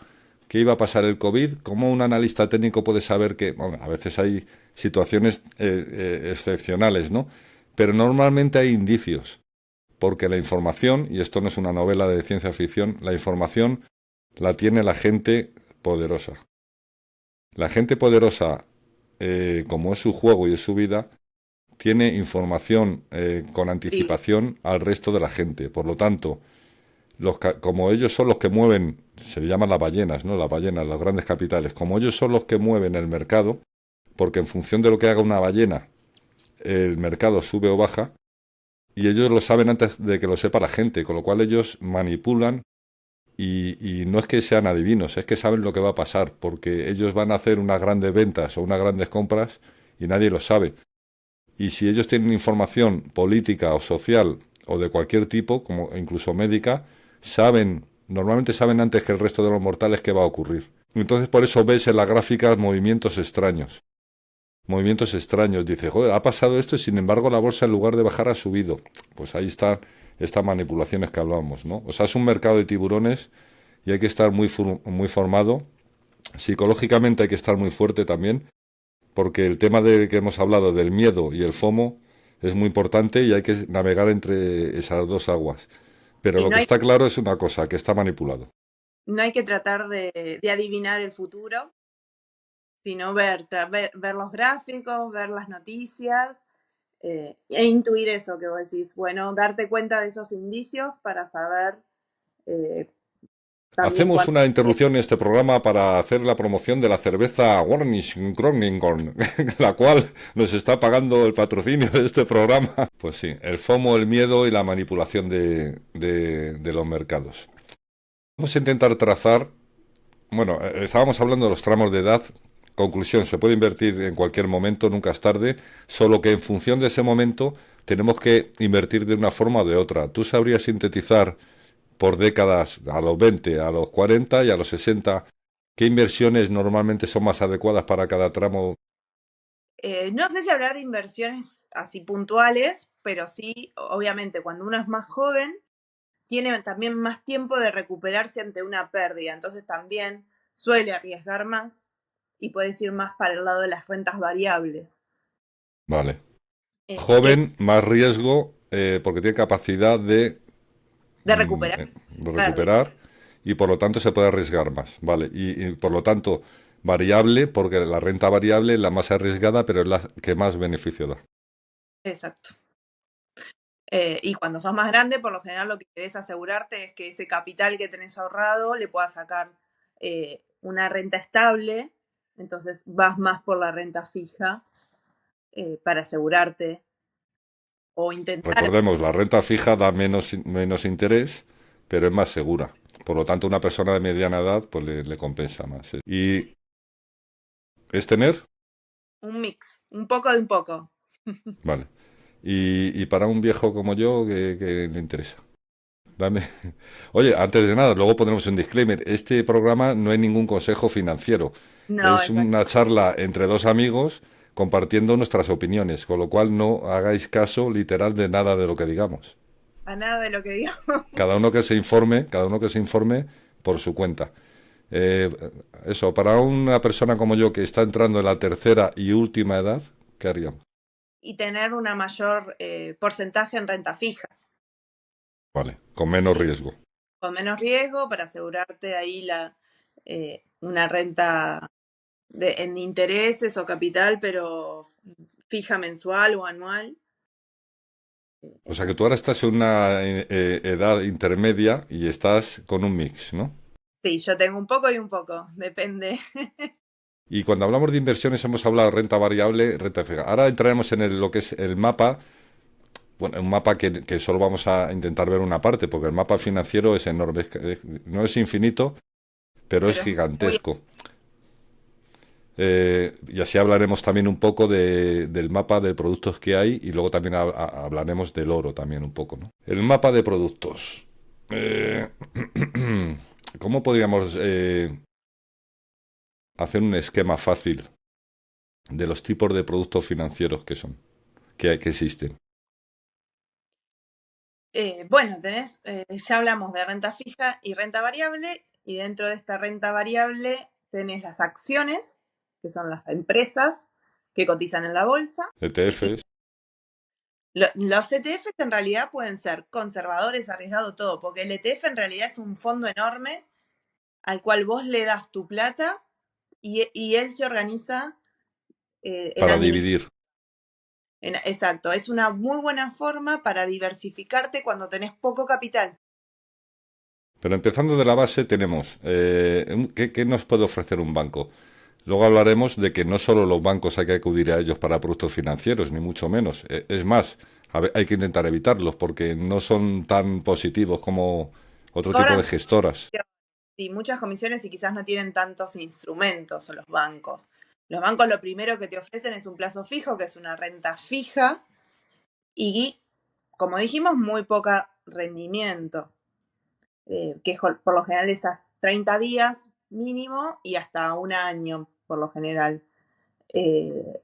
que iba a pasar el COVID, ¿cómo un analista técnico puede saber que, bueno, a veces hay situaciones excepcionales, ¿no? Pero normalmente hay indicios, porque la información, y esto no es una novela de ciencia ficción, la información la tiene la gente poderosa. La gente poderosa, como es su juego y es su vida, tiene información con Sí, anticipación al resto de la gente. Por lo tanto, como ellos son los que mueven, se le llaman las ballenas, ¿no? Las ballenas, los grandes capitales, como ellos son los que mueven el mercado, porque en función de lo que haga una ballena, el mercado sube o baja, y ellos lo saben antes de que lo sepa la gente, con lo cual ellos manipulan y no es que sean adivinos, es que saben lo que va a pasar, porque ellos van a hacer unas grandes ventas o unas grandes compras y nadie lo sabe. Y si ellos tienen información política o social o de cualquier tipo, como incluso médica, saben, normalmente saben antes que el resto de los mortales qué va a ocurrir. Entonces por eso ves en las gráficas movimientos extraños. Movimientos extraños. Dice, joder, ha pasado esto y sin embargo la bolsa en lugar de bajar ha subido. Pues ahí están estas manipulaciones que hablábamos, ¿no? O sea, es un mercado de tiburones y hay que estar muy formado. Psicológicamente hay que estar muy fuerte también, porque el tema del que hemos hablado, del miedo y el FOMO, es muy importante y hay que navegar entre esas dos aguas. Pero y lo que está claro es una cosa, que está manipulado. no hay que tratar de adivinar el futuro, sino ver los gráficos, ver las noticias e intuir eso que vos decís. Bueno, darte cuenta de esos indicios para saber eh, también Hacemos cuándo. una interrupción en este programa para hacer la promoción de la cerveza Warnish Kronenkorn, la cual nos está pagando el patrocinio de este programa. Pues sí, el FOMO, el miedo y la manipulación de los mercados. Vamos a intentar trazar, bueno, estábamos hablando de los tramos de edad. Conclusión, se puede invertir en cualquier momento, nunca es tarde, solo que en función de ese momento tenemos que invertir de una forma o de otra. ¿Tú sabrías sintetizar por décadas, a los 20, a los 40 y a los 60, qué inversiones normalmente son más adecuadas para cada tramo? No sé si hablar de inversiones así puntuales, pero sí, obviamente, cuando uno es más joven, tiene también más tiempo de recuperarse ante una pérdida, entonces también suele arriesgar más y puedes ir más para el lado de las rentas variables. Vale. Que Joven, más riesgo, porque tiene capacidad de recuperar de pérdida. recuperar y por lo tanto se puede arriesgar más. Vale. Y por lo tanto, variable, porque la renta variable es la más arriesgada, pero es la que más beneficio da. Exacto. Y cuando sos más grande, por lo general lo que querés asegurarte es que ese capital que tenés ahorrado le puedas sacar una renta estable, entonces vas más por la renta fija para asegurarte o intentar. Recordemos, la renta fija da menos interés, pero es más segura. Por lo tanto, una persona de mediana edad pues le compensa más. ¿Y es tener? Un mix, un poco de un poco. Vale. Y para un viejo como yo, ¿qué le interesa? Dame. Oye, antes de nada, luego pondremos un disclaimer. Este programa no es ningún consejo financiero. No, Es exacto. una charla entre dos amigos compartiendo nuestras opiniones, con lo cual no hagáis caso literal de nada de lo que digamos. A nada de lo que digo. Cada uno que se informe por su cuenta. Eh, Eso, para una persona como yo que está entrando en la tercera y última edad, ¿qué haríamos? Y tener una mayor porcentaje en renta fija, Vale, con menos riesgo. con menos riesgo para asegurarte ahí una renta en intereses o capital, pero fija mensual o anual. O sea que tú ahora Entonces, estás en una edad intermedia y estás con un mix, ¿no? sí, yo tengo un poco y un poco, depende. Y cuando hablamos de inversiones hemos hablado de renta variable, renta fija. Ahora entraremos en lo que es el mapa, bueno, un mapa que solo vamos a intentar ver una parte, porque el mapa financiero es enorme, no es infinito, pero es Pero es muy. gigantesco. Y así hablaremos también un poco del mapa de productos que hay y luego también hablaremos del oro también un poco, ¿no? El mapa de productos. Eh, ¿Cómo podríamos hacer un esquema fácil de los tipos de productos financieros que son, que existen? Bueno, ya hablamos de renta fija y renta variable, y dentro de esta renta variable tenés las acciones, que son las empresas que cotizan en la bolsa, y ETFs. los ETFs en realidad pueden ser conservadores, arriesgados, todo, porque el ETF en realidad es un fondo enorme al cual vos le das tu plata y él se organiza en Para administración. dividir. Exacto, es una muy buena forma para diversificarte cuando tenés poco capital. Pero empezando de la base tenemos, ¿qué nos puede ofrecer un banco? Luego hablaremos de que no solo los bancos hay que acudir a ellos para productos financieros, ni mucho menos. Es más, hay que intentar evitarlos porque no son tan positivos como otro tipo de Cobran gestoras. sí, muchas comisiones y quizás no tienen tantos instrumentos los bancos. Los bancos lo primero que te ofrecen es un plazo fijo, que es una renta fija, y como dijimos, muy poca rendimiento, que por lo general es a 30 días mínimo y hasta un año por lo general. Eh,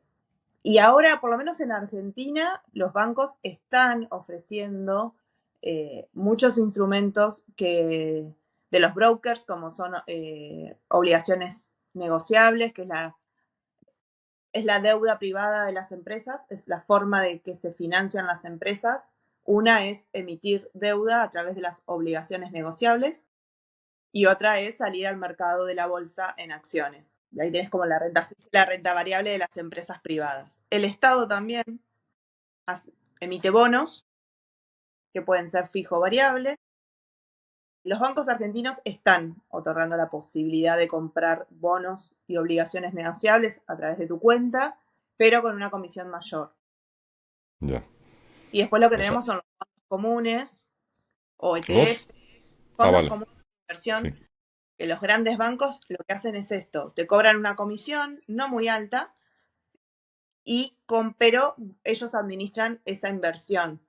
y ahora, por lo menos en Argentina, los bancos están ofreciendo muchos instrumentos de los brokers, como son obligaciones negociables, que es la deuda privada de las empresas, es la forma de que se financian las empresas. Una es emitir deuda a través de las obligaciones negociables y otra es salir al mercado de la bolsa en acciones. Y ahí tenés como la renta variable de las empresas privadas. El Estado también emite bonos que pueden ser fijo o variable. Los bancos argentinos están otorgando la posibilidad de comprar bonos y obligaciones negociables a través de tu cuenta, pero con una comisión mayor. Ya. Y después lo que O sea, tenemos son los fondos comunes o ETF, los. Ah, fondos vale. comunes de Sí. inversión, que los grandes bancos lo que hacen es esto, te cobran una comisión no muy alta, pero ellos administran esa inversión.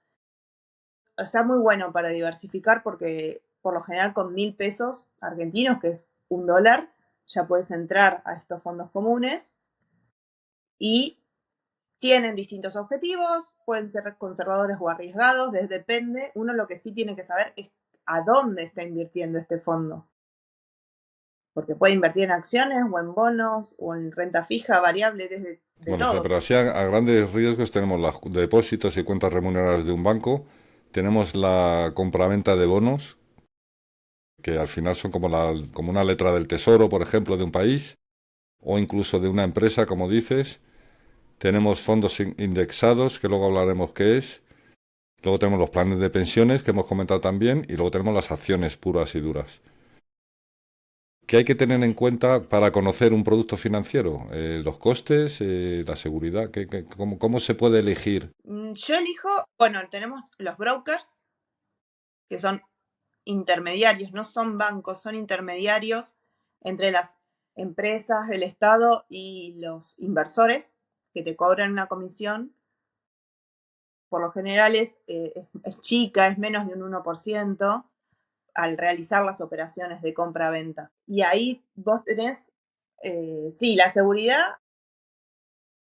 Está muy bueno para diversificar porque por lo general con 1.000 pesos argentinos, que es $1, ya puedes entrar a estos fondos comunes y tienen distintos objetivos, pueden ser conservadores o arriesgados, depende. Uno lo que sí tiene que saber es a dónde está invirtiendo este fondo, porque puede invertir en acciones o en bonos o en renta fija, variable, de Bueno, o sea, todo. pero así a grandes riesgos tenemos los depósitos y cuentas remuneradas de un banco, tenemos la compraventa de bonos, que al final son como una letra del tesoro, por ejemplo, de un país, o incluso de una empresa, como dices. Tenemos fondos indexados, que luego hablaremos qué es. Luego tenemos los planes de pensiones, que hemos comentado también, y luego tenemos las acciones puras y duras. ¿Qué hay que tener en cuenta para conocer un producto financiero? Los costes, la seguridad, cómo se puede elegir? Yo elijo, bueno, tenemos los brokers, que son intermediarios, no son bancos, son intermediarios entre las empresas, el Estado y los inversores que te cobran una comisión. Por lo general es chica, es menos de un 1% al realizar las operaciones de compra-venta. Y ahí vos tenés, sí, la seguridad.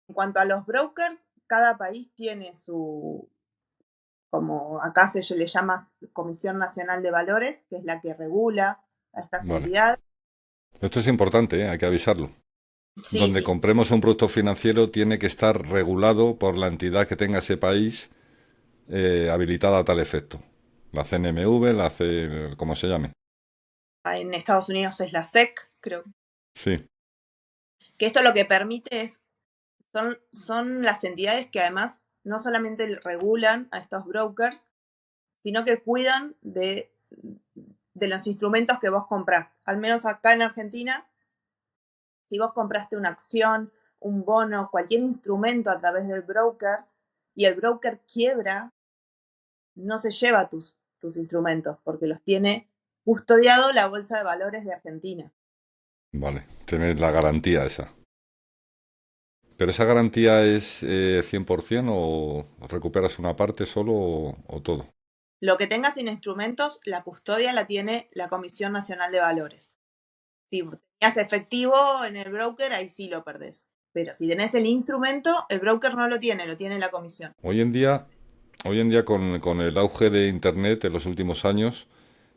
En cuanto a los brokers, cada país tiene como acá se le llama Comisión Nacional de Valores, que es la que regula a estas Vale. entidades. Esto es importante, ¿eh? Hay que avisarlo. Sí, Donde sí. compremos un producto financiero tiene que estar regulado por la entidad que tenga ese país habilitada a tal efecto. La CNMV, como se llame. En Estados Unidos es la SEC, creo. Sí, Que esto lo que permite son las entidades que además no solamente regulan a estos brokers, sino que cuidan de los instrumentos que vos comprás. Al menos acá en Argentina, si vos compraste una acción, un bono, cualquier instrumento a través del broker y el broker quiebra, no se lleva tus instrumentos porque los tiene custodiado la Bolsa de Valores de Argentina. vale. Tener la garantía esa. ¿Pero esa garantía es 100% o recuperas una parte solo o todo? Lo que tengas en instrumentos, la custodia la tiene la Comisión Nacional de Valores. Si tenías efectivo en el broker, ahí sí lo perdés. Pero si tenés el instrumento, el broker no lo tiene la comisión. Hoy en día hoy en día con el auge de Internet en los últimos años,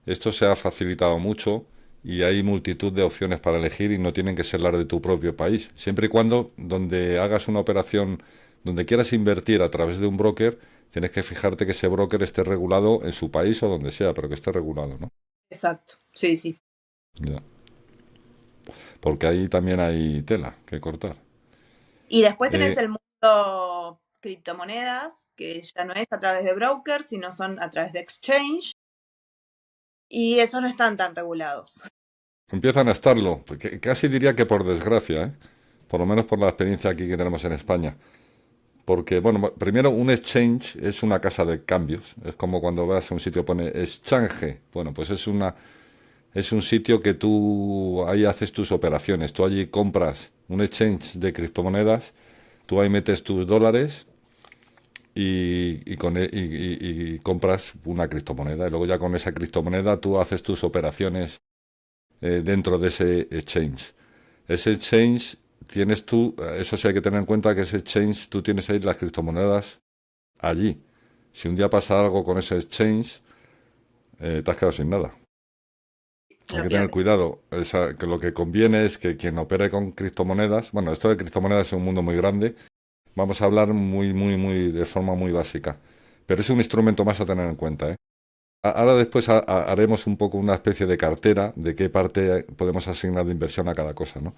esto se ha facilitado mucho y hay multitud de opciones para elegir y no tienen que ser las de tu propio país. Siempre y cuando donde hagas una operación, donde quieras invertir a través de un broker, tienes que fijarte que ese broker esté regulado en su país o donde sea, pero que esté regulado, ¿no? Exacto, sí, sí. Ya. Porque ahí también hay tela que cortar. Y después tenés Eh, el mundo criptomonedas, que ya no es a través de brokers, sino son a través de exchange, y esos no están tan regulados. Empiezan a estarlo, porque casi diría que por desgracia, ¿eh? Por lo menos por la experiencia aquí que tenemos en España. Porque, bueno, primero un exchange es una casa de cambios. Es como cuando vas a un sitio pone exchange. Bueno, pues es un sitio que tú ahí haces tus operaciones. Tú allí compras un exchange de criptomonedas, tú ahí metes tus dólares y compras una criptomoneda. Y luego ya con esa criptomoneda tú haces tus operaciones dentro de ese exchange. Ese exchange tienes tú, eso sí hay que tener en cuenta que ese exchange tú tienes ahí las criptomonedas allí. Si un día pasa algo con ese exchange, te has quedado sin nada. Hay Lo que tener pierdes. cuidado. Que lo que conviene es que quien opere con criptomonedas, bueno, esto de criptomonedas es un mundo muy grande, vamos a hablar muy, de forma muy básica. Pero es un instrumento más a tener en cuenta, ¿eh? Ahora después haremos un poco una especie de cartera de qué parte podemos asignar de inversión a cada cosa, ¿no?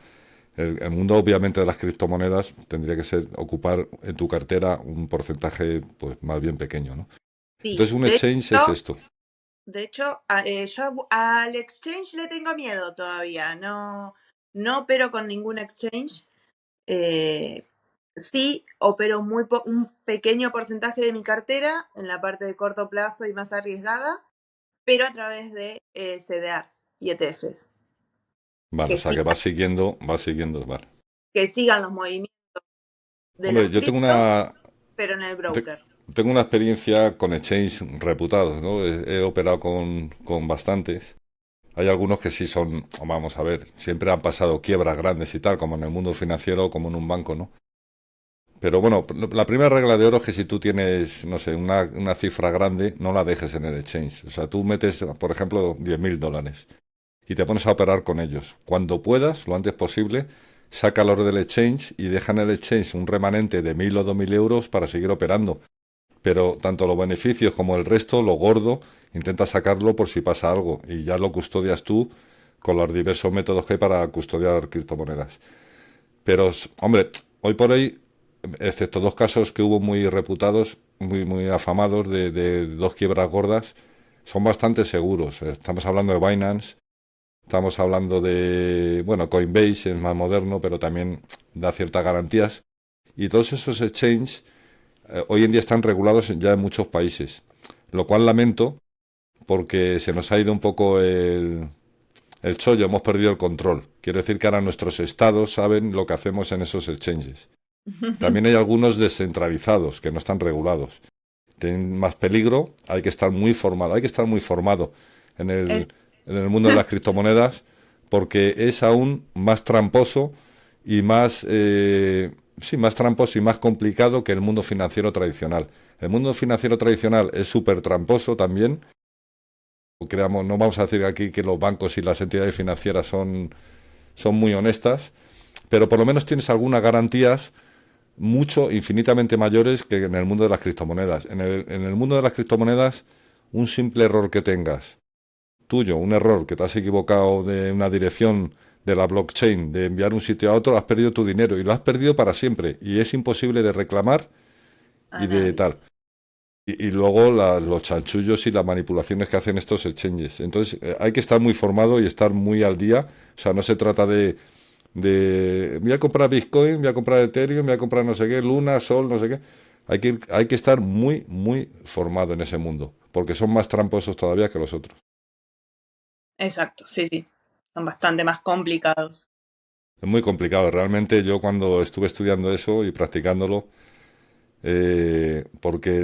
El mundo obviamente de las criptomonedas tendría que ser ocupar en tu cartera un porcentaje pues más bien pequeño, ¿no? Sí, Entonces un exchange es esto. de hecho, yo al exchange le tengo miedo todavía. No, no opero con ningún exchange. Eh, sí, opero un pequeño porcentaje de mi cartera en la parte de corto plazo y más arriesgada, pero a través de CDRs y ETFs, Vale, o que, sea que va siguiendo, vale. que sigan los movimientos de Hombre, las criptos, pero en el te- broker. tengo una experiencia con exchanges reputados, ¿no? He operado con bastantes. Hay algunos que sí son, vamos a ver, siempre han pasado quiebras grandes y tal, como en el mundo financiero, como en un banco, ¿no? Pero bueno, la primera regla de oro es que si tú tienes, no sé, una cifra grande, no la dejes en el exchange. O sea, tú metes, por ejemplo, 10.000 dólares y te pones a operar con ellos. Cuando puedas, lo antes posible, sácalos del exchange y deja en el exchange un remanente de 1.000 o 2.000 euros para seguir operando. Pero tanto los beneficios como el resto, lo gordo, intenta sacarlo por si pasa algo y ya lo custodias tú con los diversos métodos que hay para custodiar criptomonedas. Pero, hombre, hoy por hoy, excepto dos casos que hubo muy reputados, muy afamados de dos quiebras gordas, son bastante seguros. Estamos hablando de Binance, estamos hablando de, bueno, Coinbase es más moderno, pero también da ciertas garantías. Y todos esos exchanges hoy en día están regulados ya en muchos países, lo cual lamento porque se nos ha ido un poco el chollo, hemos perdido el control. Quiero decir que ahora nuestros estados saben lo que hacemos en esos exchanges. También hay algunos descentralizados que no están regulados. Tienen más peligro, hay que estar muy formado, hay que estar muy formado en Es- en el mundo de las criptomonedas porque es aún más tramposo y más, sí, más tramposo y más complicado que el mundo financiero tradicional. El mundo financiero tradicional es súper tramposo también. Creamos, no vamos a decir aquí que los bancos y las entidades financieras son muy honestas, pero por lo menos tienes algunas garantías mucho, infinitamente mayores que en el mundo de las criptomonedas. En el mundo de las criptomonedas, un simple error que tengas, tuyo, un error que te has equivocado de una dirección de la blockchain, de enviar un sitio a otro, has perdido tu dinero y lo has perdido para siempre. Y es imposible de reclamar a y de nadie. tal. Y luego los chanchullos y las manipulaciones que hacen estos exchanges. Entonces, hay que estar muy formado y estar muy al día. O sea, no se trata de voy a comprar Bitcoin, voy a comprar Ethereum, voy a comprar no sé qué, Luna, Sol, no sé qué. Hay que estar muy formado en ese mundo, porque son más tramposos todavía que los otros. Exacto, sí, sí. Son bastante más complicados. Es muy complicado. Realmente yo cuando estuve estudiando eso y practicándolo, porque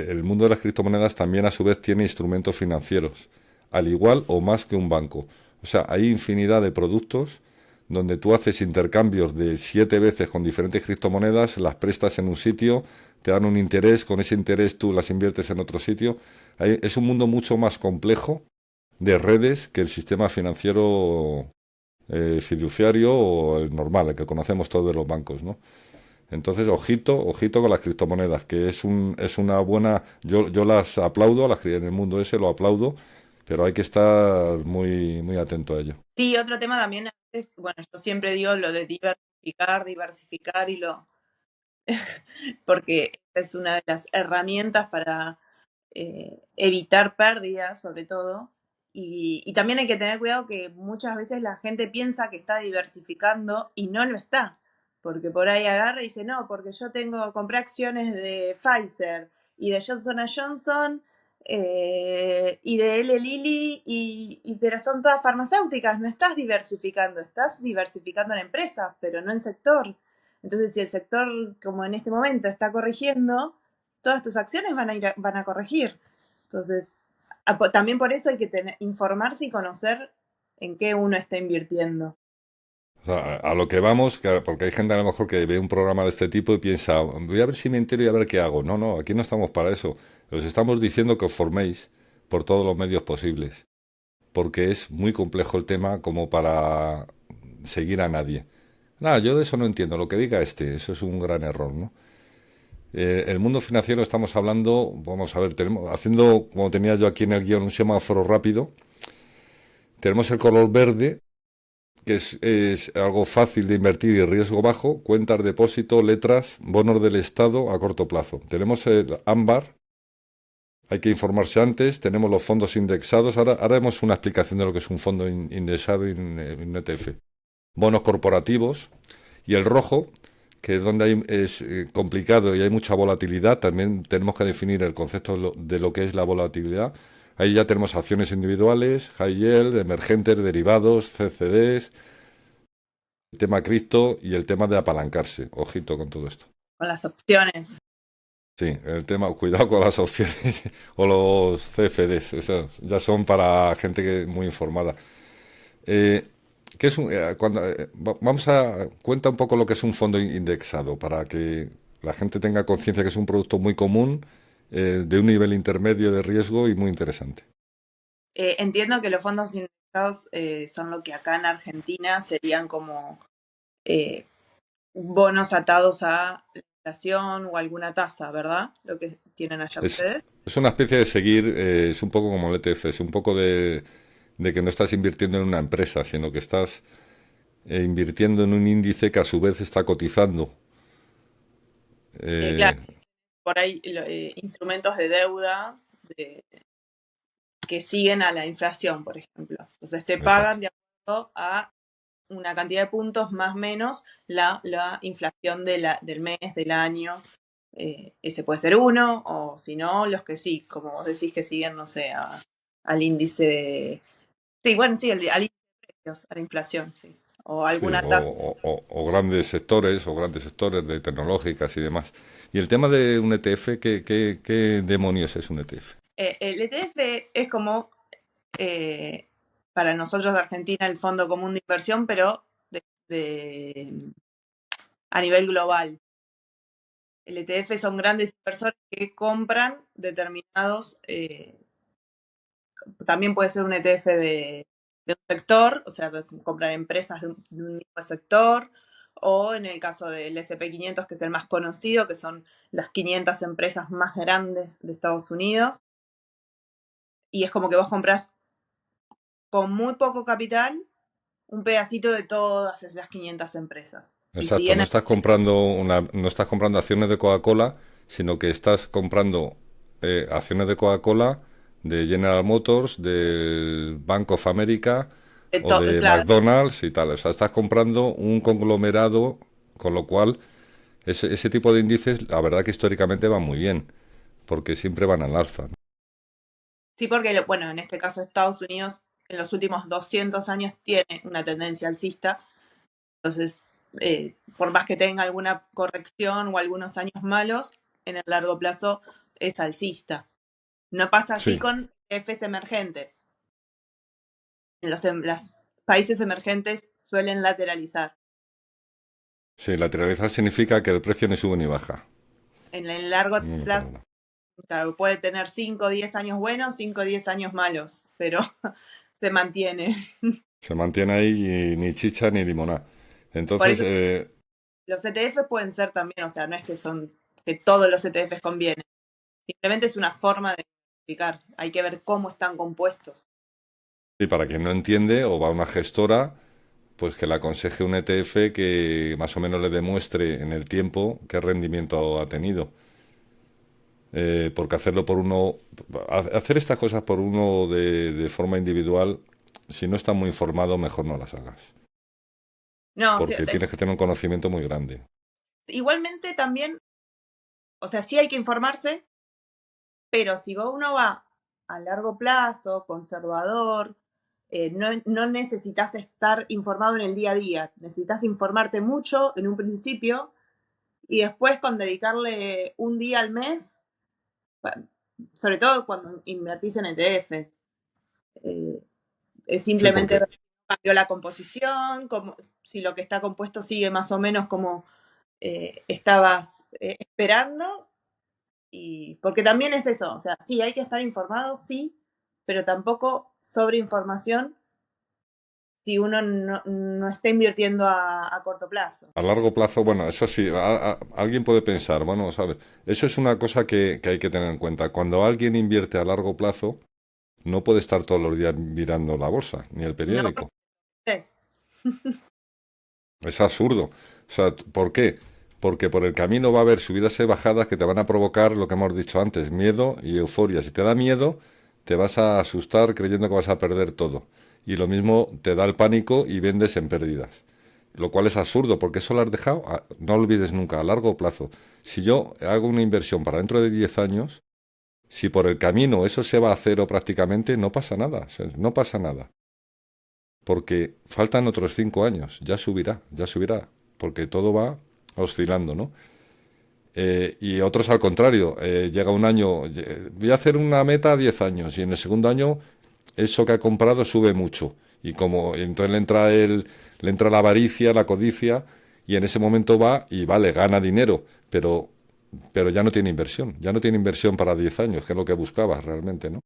el mundo de las criptomonedas también a su vez tiene instrumentos financieros, al igual o más que un banco. O sea, hay infinidad de productos donde tú haces intercambios de 7 veces con diferentes criptomonedas, las prestas en un sitio, te dan un interés, con ese interés tú las inviertes en otro sitio. Es un mundo mucho más complejo de redes que el sistema financiero fiduciario o el normal, el que conocemos todos de los bancos, ¿no? Entonces, ojito con las criptomonedas, que es una buena... Yo las aplaudo, las que en el mundo ese lo aplaudo, pero hay que estar muy atento a ello. Sí, otro tema también, bueno, yo siempre digo lo de diversificar y porque es una de las herramientas para evitar pérdidas, sobre todo. Y también hay que tener cuidado que muchas veces la gente piensa que está diversificando y no lo está. Porque por ahí agarra y dice, no, porque yo compré acciones de Pfizer y de Johnson Johnson y de Eli Lilly, pero son todas farmacéuticas, no estás diversificando en empresas, pero no en sector. Entonces, si el sector, como en este momento, está corrigiendo, todas tus acciones van a corregir. Entonces, también por eso hay que informarse y conocer en qué uno está invirtiendo. O sea, a lo que vamos, porque hay gente a lo mejor que ve un programa de este tipo y piensa, voy a ver si me entero y a ver qué hago. No, no, aquí no estamos para eso. Os estamos diciendo que os forméis por todos los medios posibles, porque es muy complejo el tema como para seguir a nadie. Nada, yo de eso no entiendo. Lo que diga eso es un gran error, ¿no? El mundo financiero estamos hablando, vamos a ver, haciendo, como tenía yo aquí en el guión, un semáforo rápido, tenemos el color verde, que es algo fácil de invertir y riesgo bajo, cuentas, depósito, letras, bonos del Estado a corto plazo. Tenemos el ámbar, hay que informarse antes, tenemos los fondos indexados, ahora haremos una explicación de lo que es un fondo indexado en un ETF. Bonos corporativos y el rojo, que es donde es complicado y hay mucha volatilidad, también tenemos que definir el concepto de lo que es la volatilidad. Ahí ya tenemos acciones individuales, high yield, emergentes, derivados, CCDs, el tema cripto y el tema de apalancarse. Ojito con todo esto. Con las opciones. Sí, el tema, cuidado con las opciones o los CFDs, eso ya son para gente muy informada. Eh, ¿Qué es vamos a cuenta un poco lo que es un fondo indexado para que la gente tenga conciencia que es un producto muy común, de un nivel intermedio de riesgo y muy interesante. Entiendo que los fondos indexados son lo que acá en Argentina serían como eh, bonos atados a la inflación o alguna tasa, ¿verdad? Lo que tienen allá Es, ustedes. es una especie de seguir, es un poco como el ETF, es un poco de que no estás invirtiendo en una empresa, sino que estás invirtiendo en un índice que a su vez está cotizando. Claro, Eh, por ahí instrumentos de deuda de- que siguen a la inflación, por ejemplo. Entonces te exacto. pagan de acuerdo a una cantidad de puntos más o menos la inflación del mes, del año. Ese puede ser uno, o si no, los que sí, como vos decís que siguen, no sé, al índice sí, bueno, sí, al índice de precios, a la inflación, sí. O Sí, alguna tasa. o grandes sectores de tecnológicas y demás. Y el tema de un ETF, ¿qué demonios es un ETF? El ETF es como eh, para nosotros de Argentina el Fondo Común de Inversión, pero de- a nivel global. El ETF son grandes inversores que compran determinados, también puede ser un ETF de un sector, o sea, compran empresas de un mismo sector, o en el caso del SP 500, que es el más conocido, que son las 500 empresas más grandes de Estados Unidos, y es como que vos compras con muy poco capital un pedacito de todas esas 500 empresas. Y si Exacto, bien no estás comprando acciones de Coca-Cola, sino que estás comprando acciones de Coca-Cola, de General Motors, del Bank of America o de claro, McDonald's y tal. O sea, estás comprando un conglomerado, con lo cual ese tipo de índices, la verdad que históricamente van muy bien, porque siempre van al alza, ¿no? sí, porque, bueno, en este caso Estados Unidos en los últimos 200 años tiene una tendencia alcista. Entonces, por más que tenga alguna corrección o algunos años malos, en el largo plazo es alcista. No pasa así Sí, con ETFs emergentes. En los países emergentes suelen lateralizar. sí, lateralizar significa que el precio ni sube ni baja. En el largo Para plazo, nada. claro, puede tener 5 o 10 años buenos, 5 o 10 años malos, pero se mantiene. Se mantiene ahí y ni chicha ni limonada. Por Entonces, eso los ETF pueden ser también, o sea, no es que son que todos los ETFs convienen. Simplemente es una forma de explicar. Hay que ver cómo están compuestos. y para quien no entiende o va a una gestora, pues que le aconseje un ETF que más o menos le demuestre en el tiempo qué rendimiento ha tenido. Porque hacerlo por uno, hacer estas cosas por uno de forma individual, si no estás muy informado, mejor no las hagas. No, sí, Porque tienes que tener un conocimiento muy grande. igualmente también, o sea, sí hay que informarse, pero si uno va a largo plazo, conservador, no necesitas estar informado en el día a día. Necesitas informarte mucho en un principio y después con dedicarle un día al mes, sobre todo cuando invertís en ETFs. eh, es Sí, simplemente porque ver si cambió la composición, como, si lo que está compuesto sigue más o menos como estabas esperando. Y porque también es eso, o sea, sí, hay que estar informado, sí, pero tampoco sobreinformación si uno no está invirtiendo a corto plazo. a largo plazo, bueno, eso sí, alguien puede pensar, bueno, ¿sabes? Eso es una cosa que hay que tener en cuenta. Cuando alguien invierte a largo plazo, no puede estar todos los días mirando la bolsa ni el No periódico. es. Es absurdo. O sea, ¿por qué? Porque por el camino va a haber subidas y bajadas que te van a provocar lo que hemos dicho antes, miedo y euforia. Si te da miedo, te vas a asustar creyendo que vas a perder todo. Y lo mismo te da el pánico y vendes en pérdidas. Lo cual es absurdo, porque eso lo has dejado, no olvides nunca, a largo plazo. Si yo hago una inversión para dentro de 10 años, si por el camino eso se va a cero prácticamente, no pasa nada. O sea, no pasa nada. Porque faltan otros 5 años, ya subirá, porque todo va oscilando, ¿no? Y otros al contrario, llega un año, voy a hacer una meta a 10 años y en el segundo año eso que ha comprado sube mucho y entonces le entra la avaricia, la codicia y en ese momento va y vale, gana dinero, pero ya no tiene inversión para 10 años, que es lo que buscabas realmente, ¿no?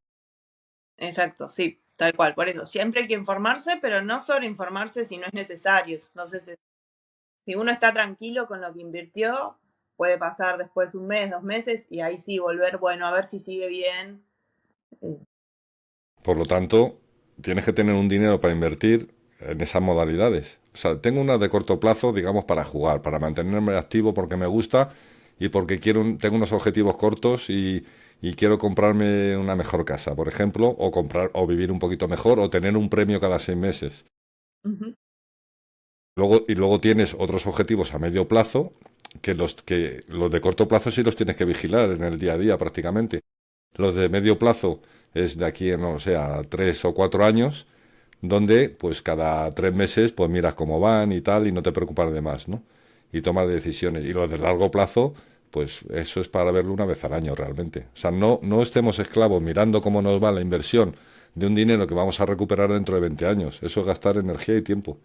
Exacto, sí, tal cual. Por eso, siempre hay que informarse, pero no sobreinformarse si no es necesario. Entonces, si uno está tranquilo con lo que invirtió, puede pasar después un mes, 2 meses, y ahí sí volver, bueno, a ver si sigue bien. Eh, Por lo tanto, tienes que tener un dinero para invertir en esas modalidades. O sea, tengo una de corto plazo, digamos, para jugar, para mantenerme activo porque me gusta y porque tengo unos objetivos cortos y quiero comprarme una mejor casa, por ejemplo, o comprar o vivir un poquito mejor o tener un premio cada 6 meses. Ujú. Luego tienes otros objetivos a medio plazo que los de corto plazo sí los tienes que vigilar en el día a día prácticamente. Los de medio plazo es de aquí, no sé, a 3 o 4 años, donde pues cada 3 meses pues miras cómo van y tal y no te preocupas de más, ¿no? Y tomas decisiones. Y los de largo plazo, pues eso es para verlo una vez al año realmente. O sea, no estemos esclavos mirando cómo nos va la inversión de un dinero que vamos a recuperar dentro de 20 años. Eso es gastar energía y tiempo.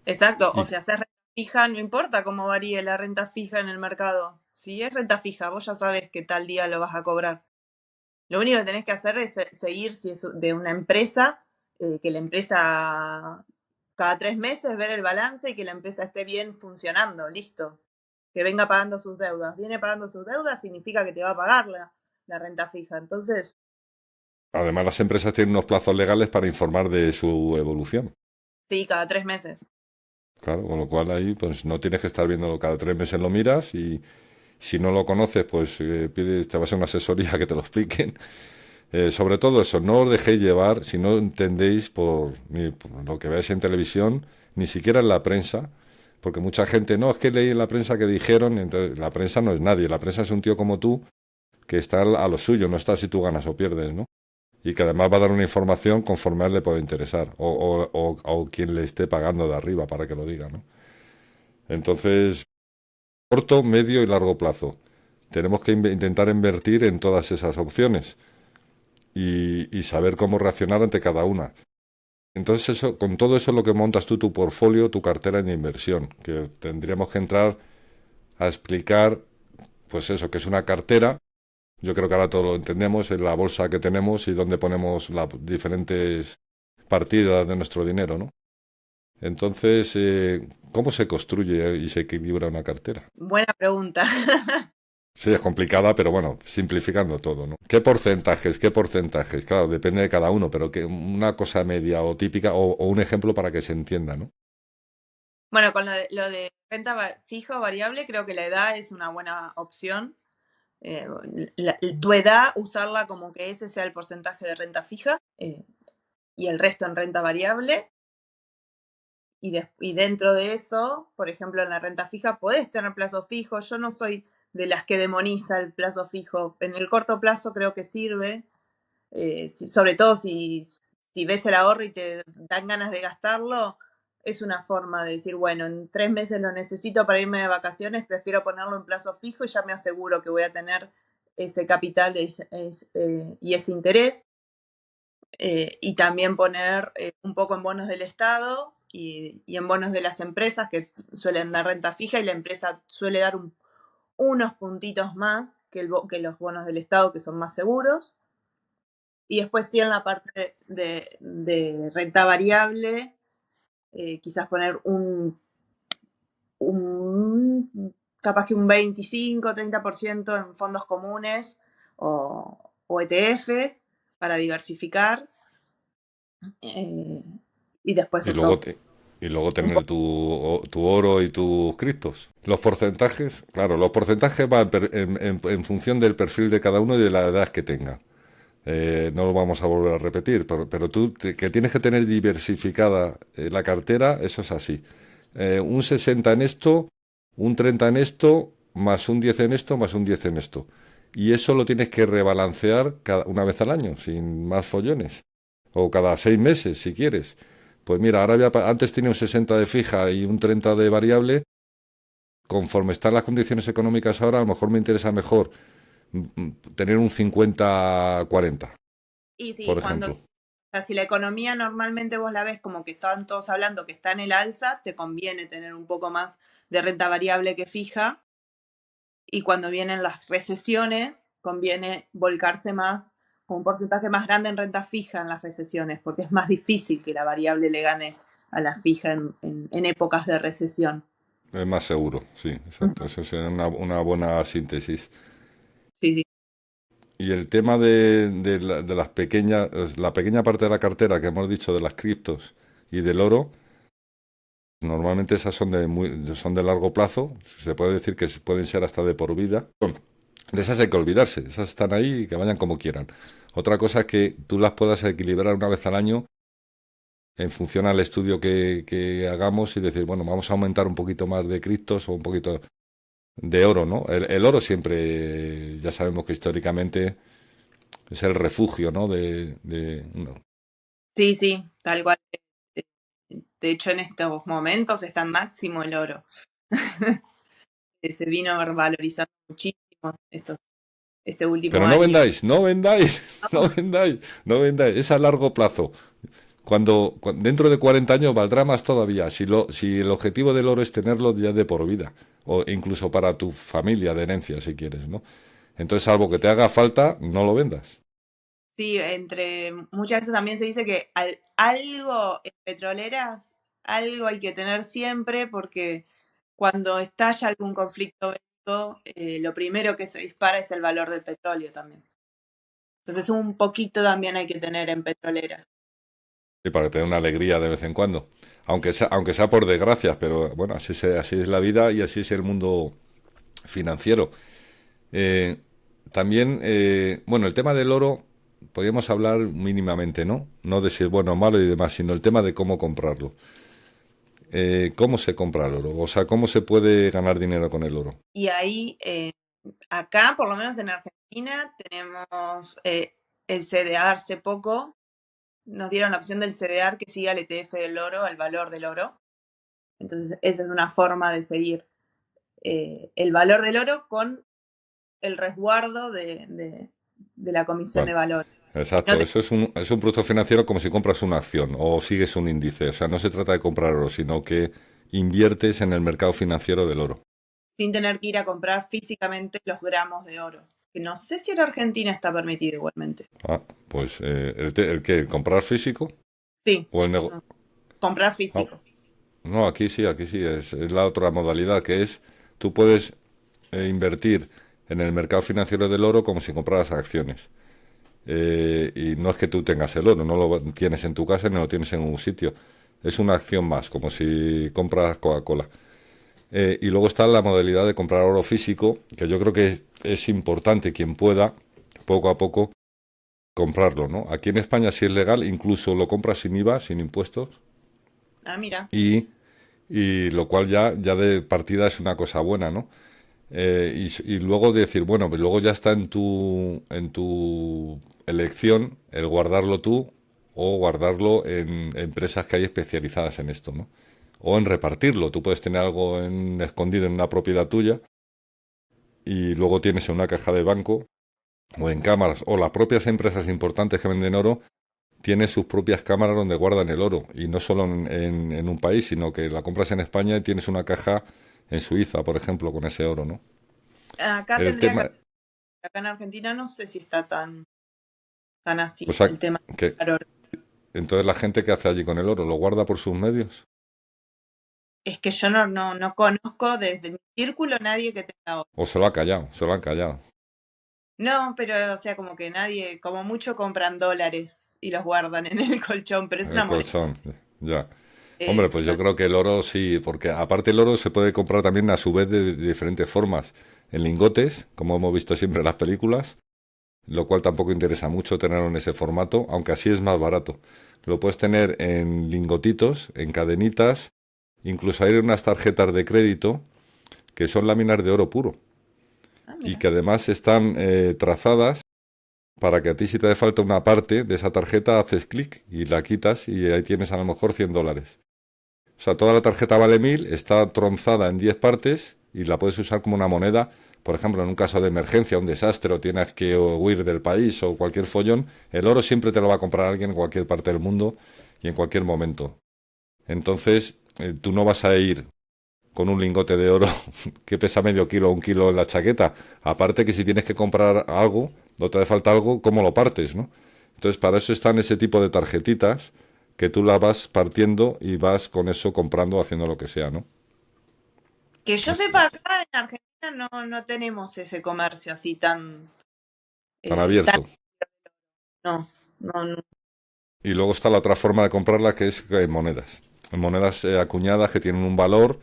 Exacto, o Y sea, hacer renta fija, no importa cómo varíe la renta fija en el mercado. Si es renta fija, vos ya sabes que tal día lo vas a cobrar. Lo único que tenés que hacer es seguir, si es de una empresa, que la empresa cada 3 meses ver el balance y que la empresa esté bien funcionando, listo. Que venga pagando sus deudas. Viene pagando sus deudas, significa que te va a pagar la renta fija. Entonces, además las empresas tienen unos plazos legales para informar de su evolución. sí, cada 3 meses. Claro, con lo cual ahí pues no tienes que estar viéndolo cada 3 meses lo miras y si no lo conoces pues pides, te vas a una asesoría que te lo expliquen. Sobre todo eso, no os dejéis llevar si no entendéis por lo que veáis en televisión, ni siquiera en la prensa, porque mucha gente, no, es que leí en la prensa que dijeron, entonces la prensa no es nadie, la prensa es un tío como tú que está a lo suyo, no está si tú ganas o pierdes, ¿no? Y que además va a dar una información conforme a él le puede interesar, o quien le esté pagando de arriba para que lo diga, ¿no? Entonces, corto, medio y largo plazo. Tenemos que intentar invertir en todas esas opciones y saber cómo reaccionar ante cada una. Entonces, con todo eso es lo que montas tú tu portfolio, tu cartera de inversión, que tendríamos que entrar a explicar pues eso, que es una cartera. Yo creo que ahora todo lo entendemos, en la bolsa que tenemos y donde ponemos las diferentes partidas de nuestro dinero, ¿no? Entonces, ¿cómo se construye y se equilibra una cartera? Buena pregunta. Sí, es complicada, pero bueno, simplificando todo, ¿no? ¿Qué porcentajes? ¿Qué porcentajes? Claro, depende de cada uno, pero que una cosa media o típica o un ejemplo para que se entienda, ¿no? Bueno, con lo de renta fija o variable, creo que la edad es una buena opción. Eh, tu edad, usarla como que ese sea el porcentaje de renta fija y el resto en renta variable. Y dentro de eso, por ejemplo, en la renta fija podés tener plazo fijo. Yo no soy de las que demoniza el plazo fijo. En el corto plazo creo que sirve, sobre todo si ves el ahorro y te dan ganas de gastarlo, es una forma de decir, bueno, en 3 meses lo necesito para irme de vacaciones, prefiero ponerlo en plazo fijo y ya me aseguro que voy a tener ese capital y ese interés. Y también poner un poco en bonos del Estado y en bonos de las empresas que suelen dar renta fija y la empresa suele dar unos puntitos más que los bonos del Estado que son más seguros. Y después sí en la parte de renta variable, quizás poner capaz que un 25-30% en fondos comunes o ETFs para diversificar. Eh, y después Y otro. luego, y luego tener tu oro y tus criptos. Los porcentajes, claro, los porcentajes van en función del perfil de cada uno y de la edad que tenga. No lo vamos a volver a repetir, pero tú que tienes que tener diversificada la cartera, eso es así. Un 60 en esto, un 30 en esto, más un 10 en esto, más un 10 en esto. Y eso lo tienes que rebalancear una vez al año, sin más follones. O cada 6 meses, si quieres. Pues mira, ahora antes tenía un 60 de fija y un 30 de variable. Conforme están las condiciones económicas ahora, a lo mejor me interesa mejor tener un 50-40, Y por sí, o ejemplo. sea, si la economía normalmente vos la ves como que están todos hablando que está en el alza, te conviene tener un poco más de renta variable que fija. Y cuando vienen las recesiones, conviene volcarse más, con un porcentaje más grande en renta fija en las recesiones, porque es más difícil que la variable le gane a la fija en épocas de recesión. Es más seguro, sí, exacto. Eso sería una buena síntesis. Sí, sí. Y el tema de las pequeñas, la pequeña parte de la cartera que hemos dicho de las criptos y del oro, normalmente esas son de largo plazo. Se puede decir que pueden ser hasta de por vida. De esas hay que olvidarse. Esas están ahí y que vayan como quieran. Otra cosa es que tú las puedas equilibrar una vez al año en función al estudio que hagamos y decir, bueno, vamos a aumentar un poquito más de criptos o un poquito de oro, ¿no? El oro siempre, ya sabemos que históricamente es el refugio, ¿no? No. Sí, sí, tal cual. De hecho, en estos momentos está en máximo el oro. Se vino valorizando muchísimo este último Pero no año. vendáis, no vendáis, no vendáis, no vendáis. Es a largo plazo. Dentro de 40 años valdrá más todavía. Si el objetivo del oro es tenerlo ya de por vida, o incluso para tu familia de herencia, si quieres, ¿no? Entonces, salvo que te haga falta, no lo vendas. Sí, muchas veces también se dice que algo en petroleras, algo hay que tener siempre porque cuando estalla algún conflicto bélico, lo primero que se dispara es el valor del petróleo también. Entonces un poquito también hay que tener en petroleras. Y para tener una alegría de vez en cuando. Aunque sea por desgracia, pero bueno, así es la vida y así es el mundo financiero. Eh, También, bueno, el tema del oro, podríamos hablar mínimamente, ¿no? No de si es bueno o malo y demás, sino el tema de cómo comprarlo. ¿Cómo se compra el oro? O sea, ¿cómo se puede ganar dinero con el oro? Y ahí, acá, por lo menos en Argentina, tenemos el CDR hace poco. Nos dieron la opción del CDR que siga el ETF del oro, el valor del oro. Entonces, esa es una forma de seguir el valor del oro con el resguardo de la comisión de Vale, valor. No exacto. te- Eso es un producto financiero como si compras una acción o sigues un índice. O sea, no se trata de comprar oro, sino que inviertes en el mercado financiero del oro. sin tener que ir a comprar físicamente los gramos de oro. Que no sé si en Argentina está permitido igualmente. Ah, pues ¿el qué? ¿El comprar físico? Sí, ¿O el negocio? no, comprar físico. No, aquí sí, es la otra modalidad que es, tú puedes invertir en el mercado financiero del oro como si compraras acciones. Y no es que tú tengas el oro, no lo tienes en tu casa ni lo tienes en un sitio. Es una acción más, como si compras Coca-Cola. Y luego está la modalidad de comprar oro físico, que yo creo que es importante quien pueda, poco a poco, comprarlo, ¿no? Aquí en España sí es legal, incluso lo compras sin IVA, sin impuestos, Ah, mira. y, y lo cual ya de partida es una cosa buena, ¿no? Y luego decir, bueno, pues luego ya está en tu elección el guardarlo tú o guardarlo en empresas que hay especializadas en esto, ¿no? O en repartirlo. Tú puedes tener algo escondido en una propiedad tuya y luego tienes en una caja de banco o en cámaras o las propias empresas importantes que venden oro tienen sus propias cámaras donde guardan el oro y no solo en un país, sino que la compras en España y tienes una caja en Suiza, por ejemplo, con ese oro, ¿no? Acá El tendría que, tema, acá en Argentina no sé si está tan o así sea, el tema que del oro. entonces la gente que hace allí con el oro, ¿lo guarda por sus medios? Es que yo no conozco desde mi círculo nadie que tenga oro. ¿O se lo ha callado? Se lo han callado. No, pero o sea, como que nadie, como mucho compran dólares y los guardan en el colchón, pero es El una molestia. colchón, ya. Hombre, pues yo creo que el oro sí, porque aparte el oro se puede comprar también a su vez de diferentes formas. En lingotes, como hemos visto siempre en las películas, lo cual tampoco interesa mucho tenerlo en ese formato, aunque así es más barato. Lo puedes tener en lingotitos, en cadenitas, incluso hay unas tarjetas de crédito que son láminas de oro puro Ah, y mira. que además están trazadas para que a ti si te hace falta una parte de esa tarjeta haces clic y la quitas y ahí tienes a lo mejor $100. O sea, toda la tarjeta vale 1000, está tronzada en 10 partes y la puedes usar como una moneda. Por ejemplo, en un caso de emergencia, un desastre o tienes que huir del país o cualquier follón, el oro siempre te lo va a comprar alguien en cualquier parte del mundo y en cualquier momento. Entonces, tú no vas a ir con un lingote de oro que pesa medio kilo o un kilo en la chaqueta. Aparte que si tienes que comprar algo, no te hace falta algo, ¿cómo lo partes, no? Entonces, para eso están ese tipo de tarjetitas que tú la vas partiendo y vas con eso comprando, haciendo lo que sea, ¿no? Que yo Es sepa, acá en Argentina no tenemos ese comercio así tan tan, abierto. no, no. Y luego está la otra forma de comprarla que es en monedas. En monedas acuñadas que tienen un valor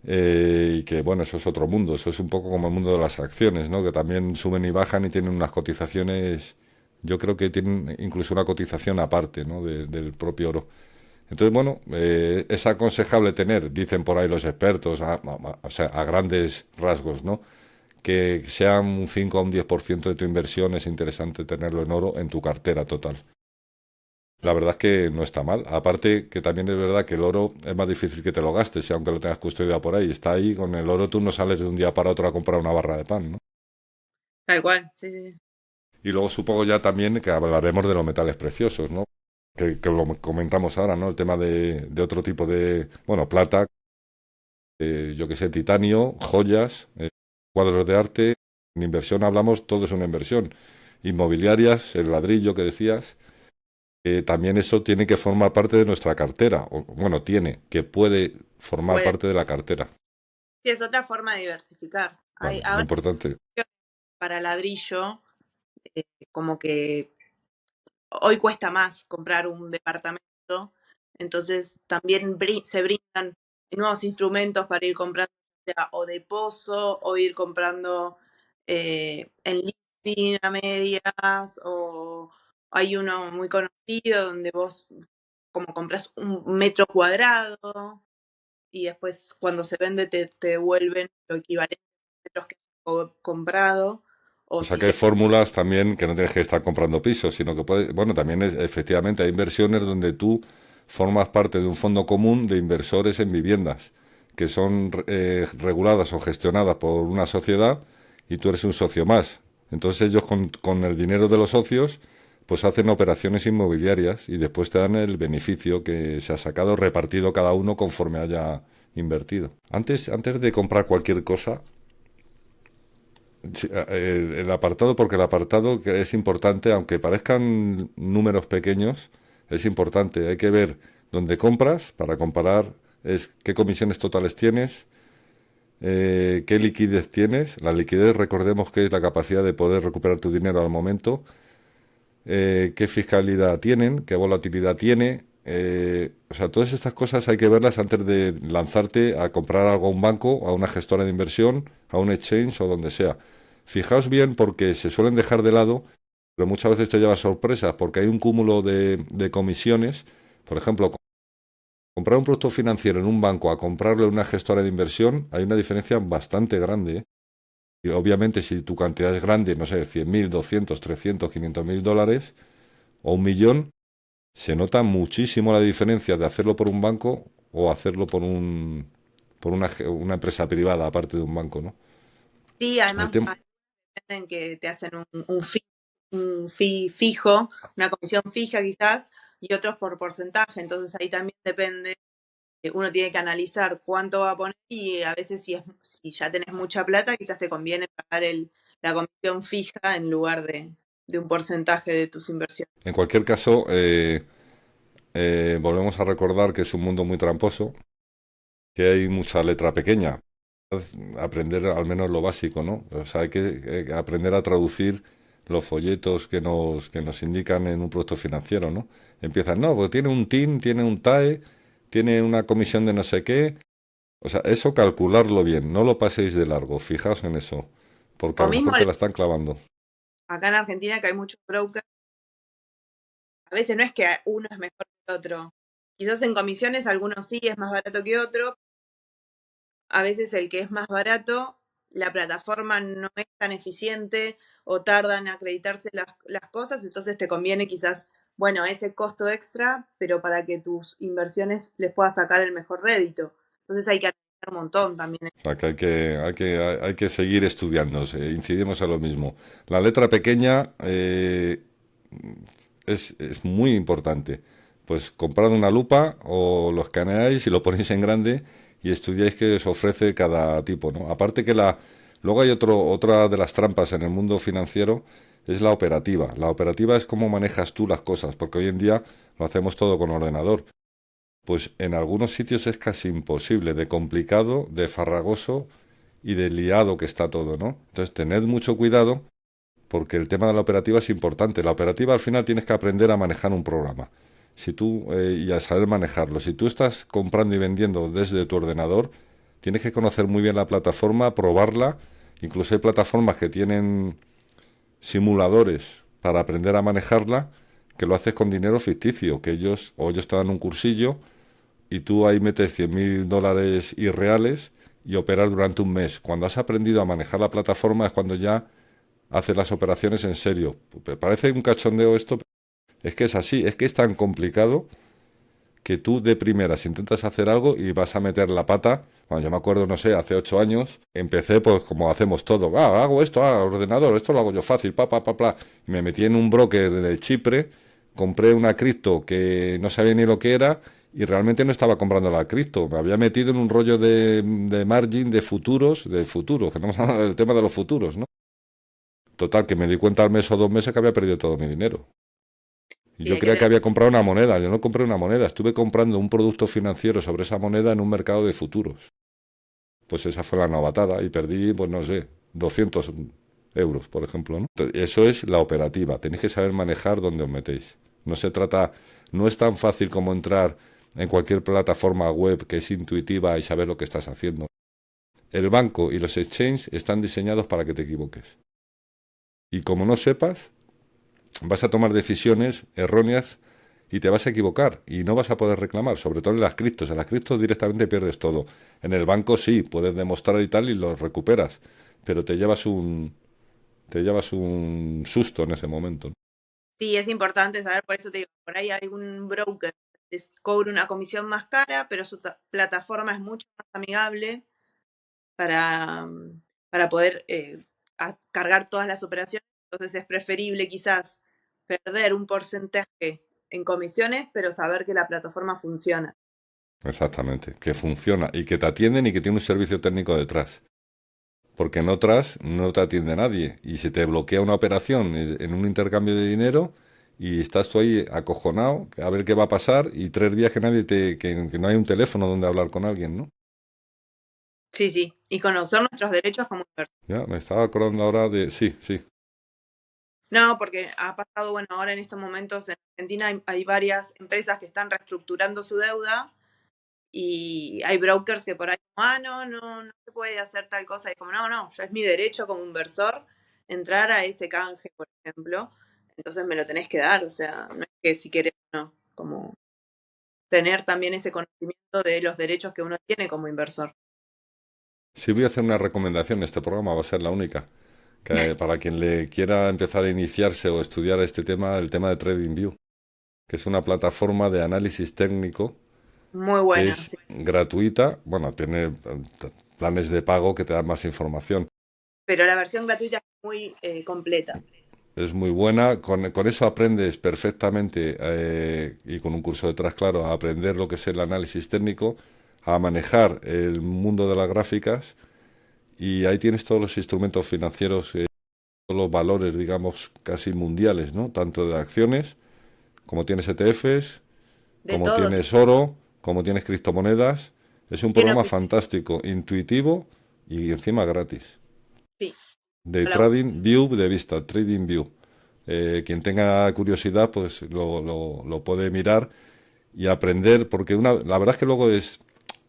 y que, bueno, eso es otro mundo. Eso es un poco como el mundo de las acciones, ¿no? Que también suben y bajan y tienen unas cotizaciones. Yo creo que tienen incluso una cotización aparte, ¿no? Del propio oro. Entonces, bueno, es aconsejable tener, dicen por ahí los expertos, o sea, a grandes rasgos, ¿no? Que sea un 5 a un 10% de tu inversión, es interesante tenerlo en oro en tu cartera total. La verdad es que no está mal. Aparte que también es verdad que el oro es más difícil que te lo gastes, aunque lo tengas custodiado por ahí. Está ahí, con el oro tú no sales de un día para otro a comprar una barra de pan, ¿no? Tal cual, sí, sí, sí. Y luego supongo ya también que hablaremos de los metales preciosos, ¿no? Que lo comentamos ahora, ¿no? El tema de otro tipo de, bueno, plata, yo que sé, titanio, joyas, cuadros de arte. En inversión hablamos, todo es una inversión. Inmobiliarias, el ladrillo que decías, también eso tiene que formar parte de nuestra cartera. O, bueno, tiene, que puede formar Puede. parte de la cartera. Sí, es otra forma de diversificar. Vale, lo Ahora importante. para ladrillo, eh, como que hoy cuesta más comprar un departamento, entonces también se brindan nuevos instrumentos para ir comprando, sea, o de pozo, o ir comprando en leasing a medias, o hay uno muy conocido donde vos como compras un metro cuadrado y después cuando se vende te devuelven lo equivalente a metros que has comprado, O o sea si que hay se... fórmulas también que no tienes que estar comprando pisos, sino que puedes, bueno, también efectivamente hay inversiones donde tú formas parte de un fondo común de inversores en viviendas, que son reguladas o gestionadas por una sociedad y tú eres un socio más. Entonces ellos con el dinero de los socios pues hacen operaciones inmobiliarias y después te dan el beneficio que se ha sacado repartido cada uno conforme haya invertido. Antes de comprar cualquier cosa, sí, el apartado, porque el apartado que es importante, aunque parezcan números pequeños, es importante. Hay que ver dónde compras para comparar es qué comisiones totales tienes, qué liquidez tienes. La liquidez, recordemos que es la capacidad de poder recuperar tu dinero al momento, qué fiscalidad tienen, qué volatilidad tiene. O sea, todas estas cosas hay que verlas antes de lanzarte a comprar algo a un banco, a una gestora de inversión, a un exchange o donde sea. Fijaos bien porque se suelen dejar de lado, pero muchas veces te lleva sorpresas porque hay un cúmulo de comisiones. Por ejemplo, comprar un producto financiero en un banco a comprarlo en una gestora de inversión, hay una diferencia bastante grande, ¿eh? Y obviamente si tu cantidad es grande, no sé, 100.000, 200, 300, 500.000 dólares o 1 millón, se nota muchísimo la diferencia de hacerlo por un banco o hacerlo por una empresa privada aparte de un banco, ¿no? Sí, El además tema, hay en que te hacen un fee fijo, una comisión fija quizás, y otros por porcentaje. Entonces ahí también depende. Uno tiene que analizar cuánto va a poner y a veces si ya tenés mucha plata, quizás te conviene pagar la comisión fija en lugar de un porcentaje de tus inversiones. en cualquier caso, volvemos a recordar que es un mundo muy tramposo, que hay mucha letra pequeña. Aprender al menos lo básico, ¿no? O sea, hay que aprender a traducir los folletos que nos indican en un producto financiero, ¿no? Empiezan, no, porque tiene un TIN, tiene un TAE, tiene una comisión de no sé qué. O sea, eso calcularlo bien, no lo paséis de largo, fijaos en eso, porque a O lo mismo mejor te la están clavando. acá en Argentina que hay muchos brokers, a veces no es que uno es mejor que el otro. Quizás en comisiones algunos sí es más barato que otro. A veces el que es más barato, la plataforma no es tan eficiente o tardan en acreditarse las cosas, entonces te conviene quizás, bueno, ese costo extra, pero para que tus inversiones les puedas sacar el mejor rédito. Entonces hay que analizar un montón también. O sea, que hay que seguir estudiando, incidimos en lo mismo. La letra pequeña es muy importante. Pues comprad una lupa o lo escaneáis y lo ponéis en grande y estudiáis qué os ofrece cada tipo, ¿no? Aparte que luego hay otra de las trampas en el mundo financiero, es la operativa. La operativa es cómo manejas tú las cosas, porque hoy en día lo hacemos todo con ordenador. Pues en algunos sitios es casi imposible, de complicado, de farragoso y de liado que está todo, ¿no? Entonces tened mucho cuidado porque el tema de la operativa es importante. La operativa al final tienes que aprender a manejar un programa. Si tú, y a saber manejarlo. Si tú estás comprando y vendiendo desde tu ordenador, tienes que conocer muy bien la plataforma, probarla. Incluso hay plataformas que tienen simuladores para aprender a manejarla, que lo haces con dinero ficticio, que ellos te dan un cursillo y tú ahí metes 100.000 dólares irreales y operas durante un mes. Cuando has aprendido a manejar la plataforma es cuando ya haces las operaciones en serio. Parece un cachondeo esto, pero es que es así, es que es tan complicado que tú de primeras intentas hacer algo y vas a meter la pata. Bueno, yo me acuerdo, no sé, hace 8 años, empecé pues como hacemos todo. Hago esto, ordenador, esto lo hago yo fácil, pa. Y me metí en un broker de Chipre, compré una cripto que no sabía ni lo que era y realmente no estaba comprando la cripto. Me había metido en un rollo de margin, de futuros, que no hemos hablado del tema de los futuros, ¿no? Total, que me di cuenta al mes o 2 meses que había perdido todo mi dinero. Y Sí, yo hay que creía que tener. había comprado una moneda. Yo no compré una moneda. Estuve comprando un producto financiero sobre esa moneda en un mercado de futuros. Pues esa fue la novatada y perdí, pues no sé, 200 euros, por ejemplo, ¿no? Eso es la operativa. Tenéis que saber manejar dónde os metéis. No se trata, no es tan fácil como entrar en cualquier plataforma web que es intuitiva y saber lo que estás haciendo. El banco y los exchanges están diseñados para que te equivoques. Y como no sepas, vas a tomar decisiones erróneas y te vas a equivocar y no vas a poder reclamar, sobre todo en las criptos. En las criptos directamente pierdes todo. En el banco sí, puedes demostrar y tal y lo recuperas, pero te llevas un susto en ese momento, ¿no? Sí, es importante saber, por eso te digo, por ahí hay algún broker que les cobra una comisión más cara, pero su plataforma es mucho más amigable para, para poder cargar todas las operaciones. Entonces es preferible quizás perder un porcentaje en comisiones, pero saber que la plataforma funciona. Exactamente, que funciona y que te atienden y que tiene un servicio técnico detrás. Porque en otras no te atiende nadie. Y se te bloquea una operación en un intercambio de dinero y estás tú ahí acojonado a ver qué va a pasar y 3 días que que no hay un teléfono donde hablar con alguien, ¿no? Sí, sí. Y conocer nuestros derechos como inversores. Ya, me estaba acordando ahora de... Sí, sí. No, porque ha pasado, bueno, ahora en estos momentos en Argentina hay varias empresas que están reestructurando su deuda y hay brokers que por ahí, no se puede hacer tal cosa. Y como, no, ya es mi derecho como inversor entrar a ese canje, por ejemplo. Entonces me lo tenés que dar, o sea, no es que si querés, no, como tener también ese conocimiento de los derechos que uno tiene como inversor. Sí voy a hacer una recomendación, este programa va a ser la única. Que para quien le quiera empezar a iniciarse o estudiar este tema, el tema de TradingView, que es una plataforma de análisis técnico Muy que buena, es sí. gratuita. Bueno, tiene planes de pago que te dan más información. Pero la versión gratuita es muy completa. Es muy buena, con eso aprendes perfectamente y con un curso detrás, claro, a aprender lo que es el análisis técnico, a manejar el mundo de las gráficas y ahí tienes todos los instrumentos financieros, todos los valores, digamos, casi mundiales, ¿no? Tanto de acciones, como tienes ETFs, De como todo. tienes oro, como tienes criptomonedas. Es un Tiene programa opinión. fantástico, intuitivo y encima gratis. Sí, De yo la uso. Trading View de vista, Trading View. Quien tenga curiosidad, pues lo puede mirar y aprender, porque la verdad es que luego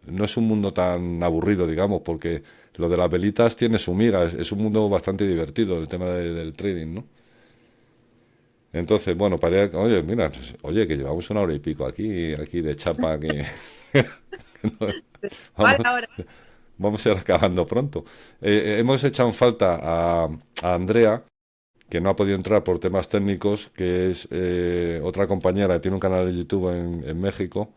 no es un mundo tan aburrido, digamos, porque lo de las velitas tiene su miga, es un mundo bastante divertido el tema del trading, ¿no? Entonces, bueno, oye, mira, oye, que llevamos 1 hora y pico aquí de chapa, que Igual vamos, ahora, vamos a ir acabando pronto. Hemos echado en falta a Andrea, que no ha podido entrar por temas técnicos, que es otra compañera que tiene un canal de YouTube en México,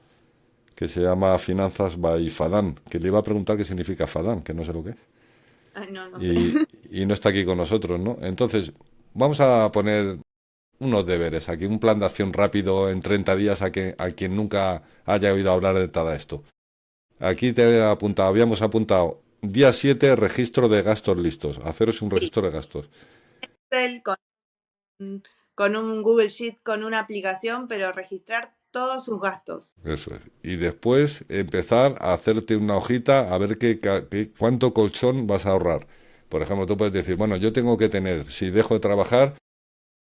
que se llama Finanzas by Fadán, que le iba a preguntar qué significa Fadán, que no sé lo que es, ay, no, no sé. y, y no está aquí con nosotros, ¿no? Entonces, vamos a poner unos deberes aquí, un plan de acción rápido en 30 días a quien nunca haya oído hablar de todo esto. Aquí te he apuntado, habíamos apuntado día 7 registro de gastos listos, haceros un Sí, registro de gastos. Excel con un Google Sheet, con una aplicación, pero registrar todos sus gastos. Eso es. Y después empezar a hacerte una hojita a ver cuánto colchón vas a ahorrar. Por ejemplo, tú puedes decir, bueno, yo tengo que tener, si dejo de trabajar,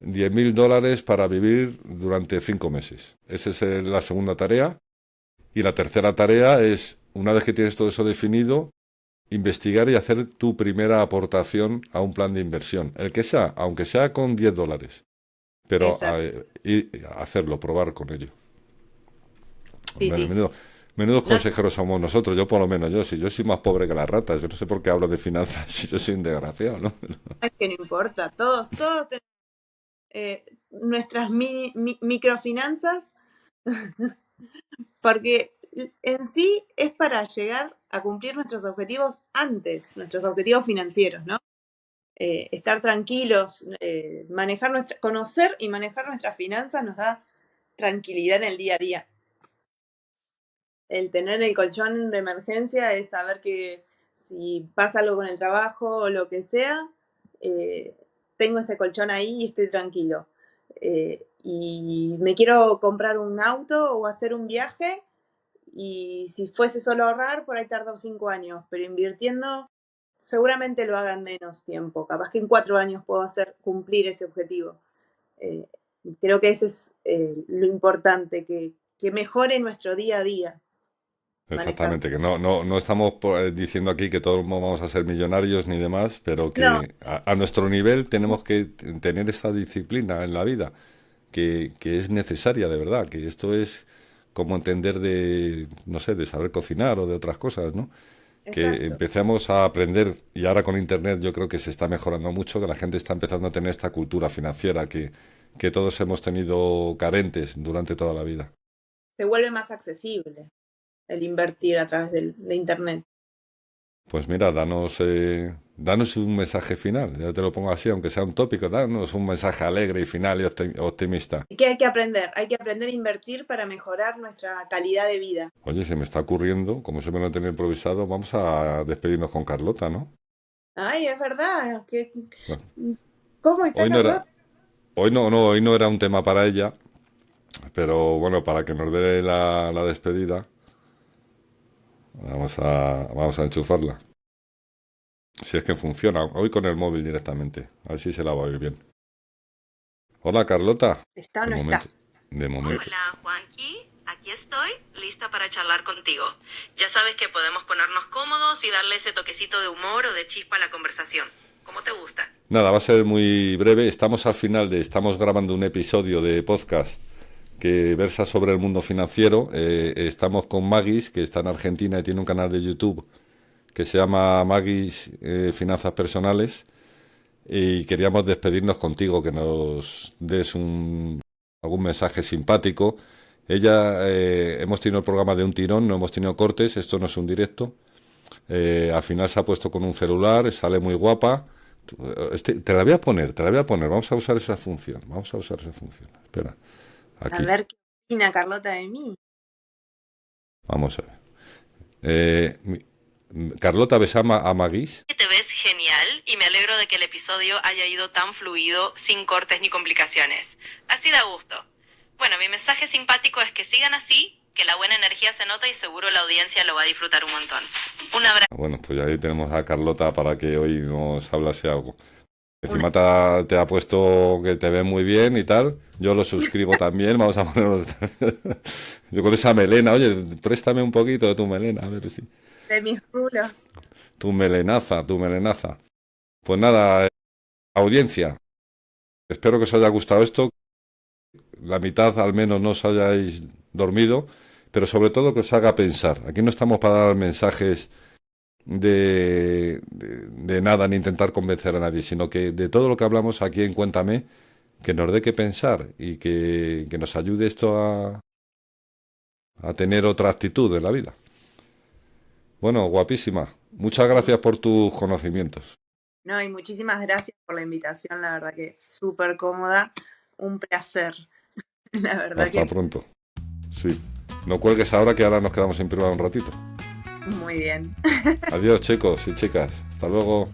10.000 dólares para vivir durante 5 meses. Esa es la segunda tarea. Y la tercera tarea es, una vez que tienes todo eso definido, investigar y hacer tu primera aportación a un plan de inversión. El que sea, aunque sea con 10 dólares. Pero Exacto. y hacerlo, probar con ello. Sí, sí. Menudo, menudos No, consejeros somos nosotros, yo por lo menos, si yo soy más pobre que las ratas, yo no sé por qué hablo de finanzas si yo soy un desgraciado, ¿no? es que no importa. Todos tenemos nuestras microfinanzas, porque en sí es para llegar a cumplir nuestros objetivos antes, nuestros objetivos financieros, ¿no? Estar tranquilos, conocer y manejar nuestras finanzas nos da tranquilidad en el día a día. El tener el colchón de emergencia es saber que si pasa algo con el trabajo o lo que sea, eh, tengo ese colchón ahí y estoy tranquilo. Y me quiero comprar un auto o hacer un viaje y si fuese solo ahorrar, por ahí tardo 5 años, pero invirtiendo seguramente lo haga en menos tiempo. Capaz que en 4 años puedo hacer cumplir ese objetivo. Eh, Creo que ese es lo importante, que mejore nuestro día a día manejar. Exactamente, que no estamos diciendo aquí que todos vamos a ser millonarios ni demás, pero No, que a nuestro nivel tenemos que tener esa disciplina en la vida, que es necesaria de verdad, que esto es como entender de, no sé, de saber cocinar o de otras cosas, ¿no? Que exacto. empecemos a aprender, y ahora con Internet yo creo que se está mejorando mucho, que la gente está empezando a tener esta cultura financiera que todos hemos tenido carentes durante toda la vida. Se vuelve más accesible el invertir a través de Internet. Pues mira, danos Danos un mensaje final, ya te lo pongo así, aunque sea un tópico, danos un mensaje alegre y final y optimista. ¿Qué hay que aprender? Hay que aprender a invertir para mejorar nuestra calidad de vida. Oye, se me está ocurriendo, como se me lo tenía improvisado, vamos a despedirnos con Carlota, ¿no? Ay, es verdad. Bueno, ¿Cómo está hoy no era, Carlota? hoy no era un tema para ella, pero bueno, para que nos dé la despedida, vamos a enchufarla. Si es que funciona, hoy con el móvil directamente, a ver si se la va a oír bien. Hola Carlota, ¿Está o de no está? momento, de momento. Hola, Juanqui. Aquí estoy, lista para charlar contigo. Ya sabes que podemos ponernos cómodos y darle ese toquecito de humor o de chispa a la conversación. ¿Cómo te gusta? Nada, va a ser muy breve. Estamos al final estamos grabando un episodio de podcast que versa sobre el mundo financiero. Estamos con Magis, que está en Argentina y tiene un canal de YouTube que se llama Magis Finanzas Personales. Y queríamos despedirnos contigo, que nos des algún mensaje simpático. Hemos tenido el programa de un tirón, no hemos tenido cortes, esto no es un directo. Al final se ha puesto con un celular, sale muy guapa. Te la voy a poner, te la voy a poner. Vamos a usar esa función, vamos a usar esa función. Espera, A aquí, ver qué opina Carlota de mí. vamos a ver. Carlota, ¿ves a Magis? Te ves genial y me alegro de que el episodio haya ido tan fluido, sin cortes ni complicaciones. Así da gusto. Bueno, mi mensaje simpático es que sigan así, que la buena energía se nota y seguro la audiencia lo va a disfrutar un montón. Un abrazo. Bueno, pues ahí tenemos a Carlota para que hoy nos hablase algo. Una- Encima te ha puesto que te ve muy bien y tal. Yo lo suscribo también. Vamos a ponerlo. Yo con esa melena, oye, préstame un poquito de tu melena, a ver si. de mis rulos. Tu melenaza, tu melenaza. Pues nada, audiencia. Espero que os haya gustado esto. La mitad al menos no os hayáis dormido, pero sobre todo que os haga pensar. Aquí no estamos para dar mensajes de nada ni intentar convencer a nadie, sino que de todo lo que hablamos aquí en Cuéntame, que nos dé que pensar y que nos ayude esto a tener otra actitud en la vida. Bueno, guapísima. Muchas gracias por tus conocimientos. No, y muchísimas gracias por la invitación, la verdad que súper cómoda. Un placer. La verdad Hasta que pronto. Sí. No cuelgues ahora que ahora nos quedamos en privado un ratito. muy bien. Adiós, chicos y chicas. Hasta luego.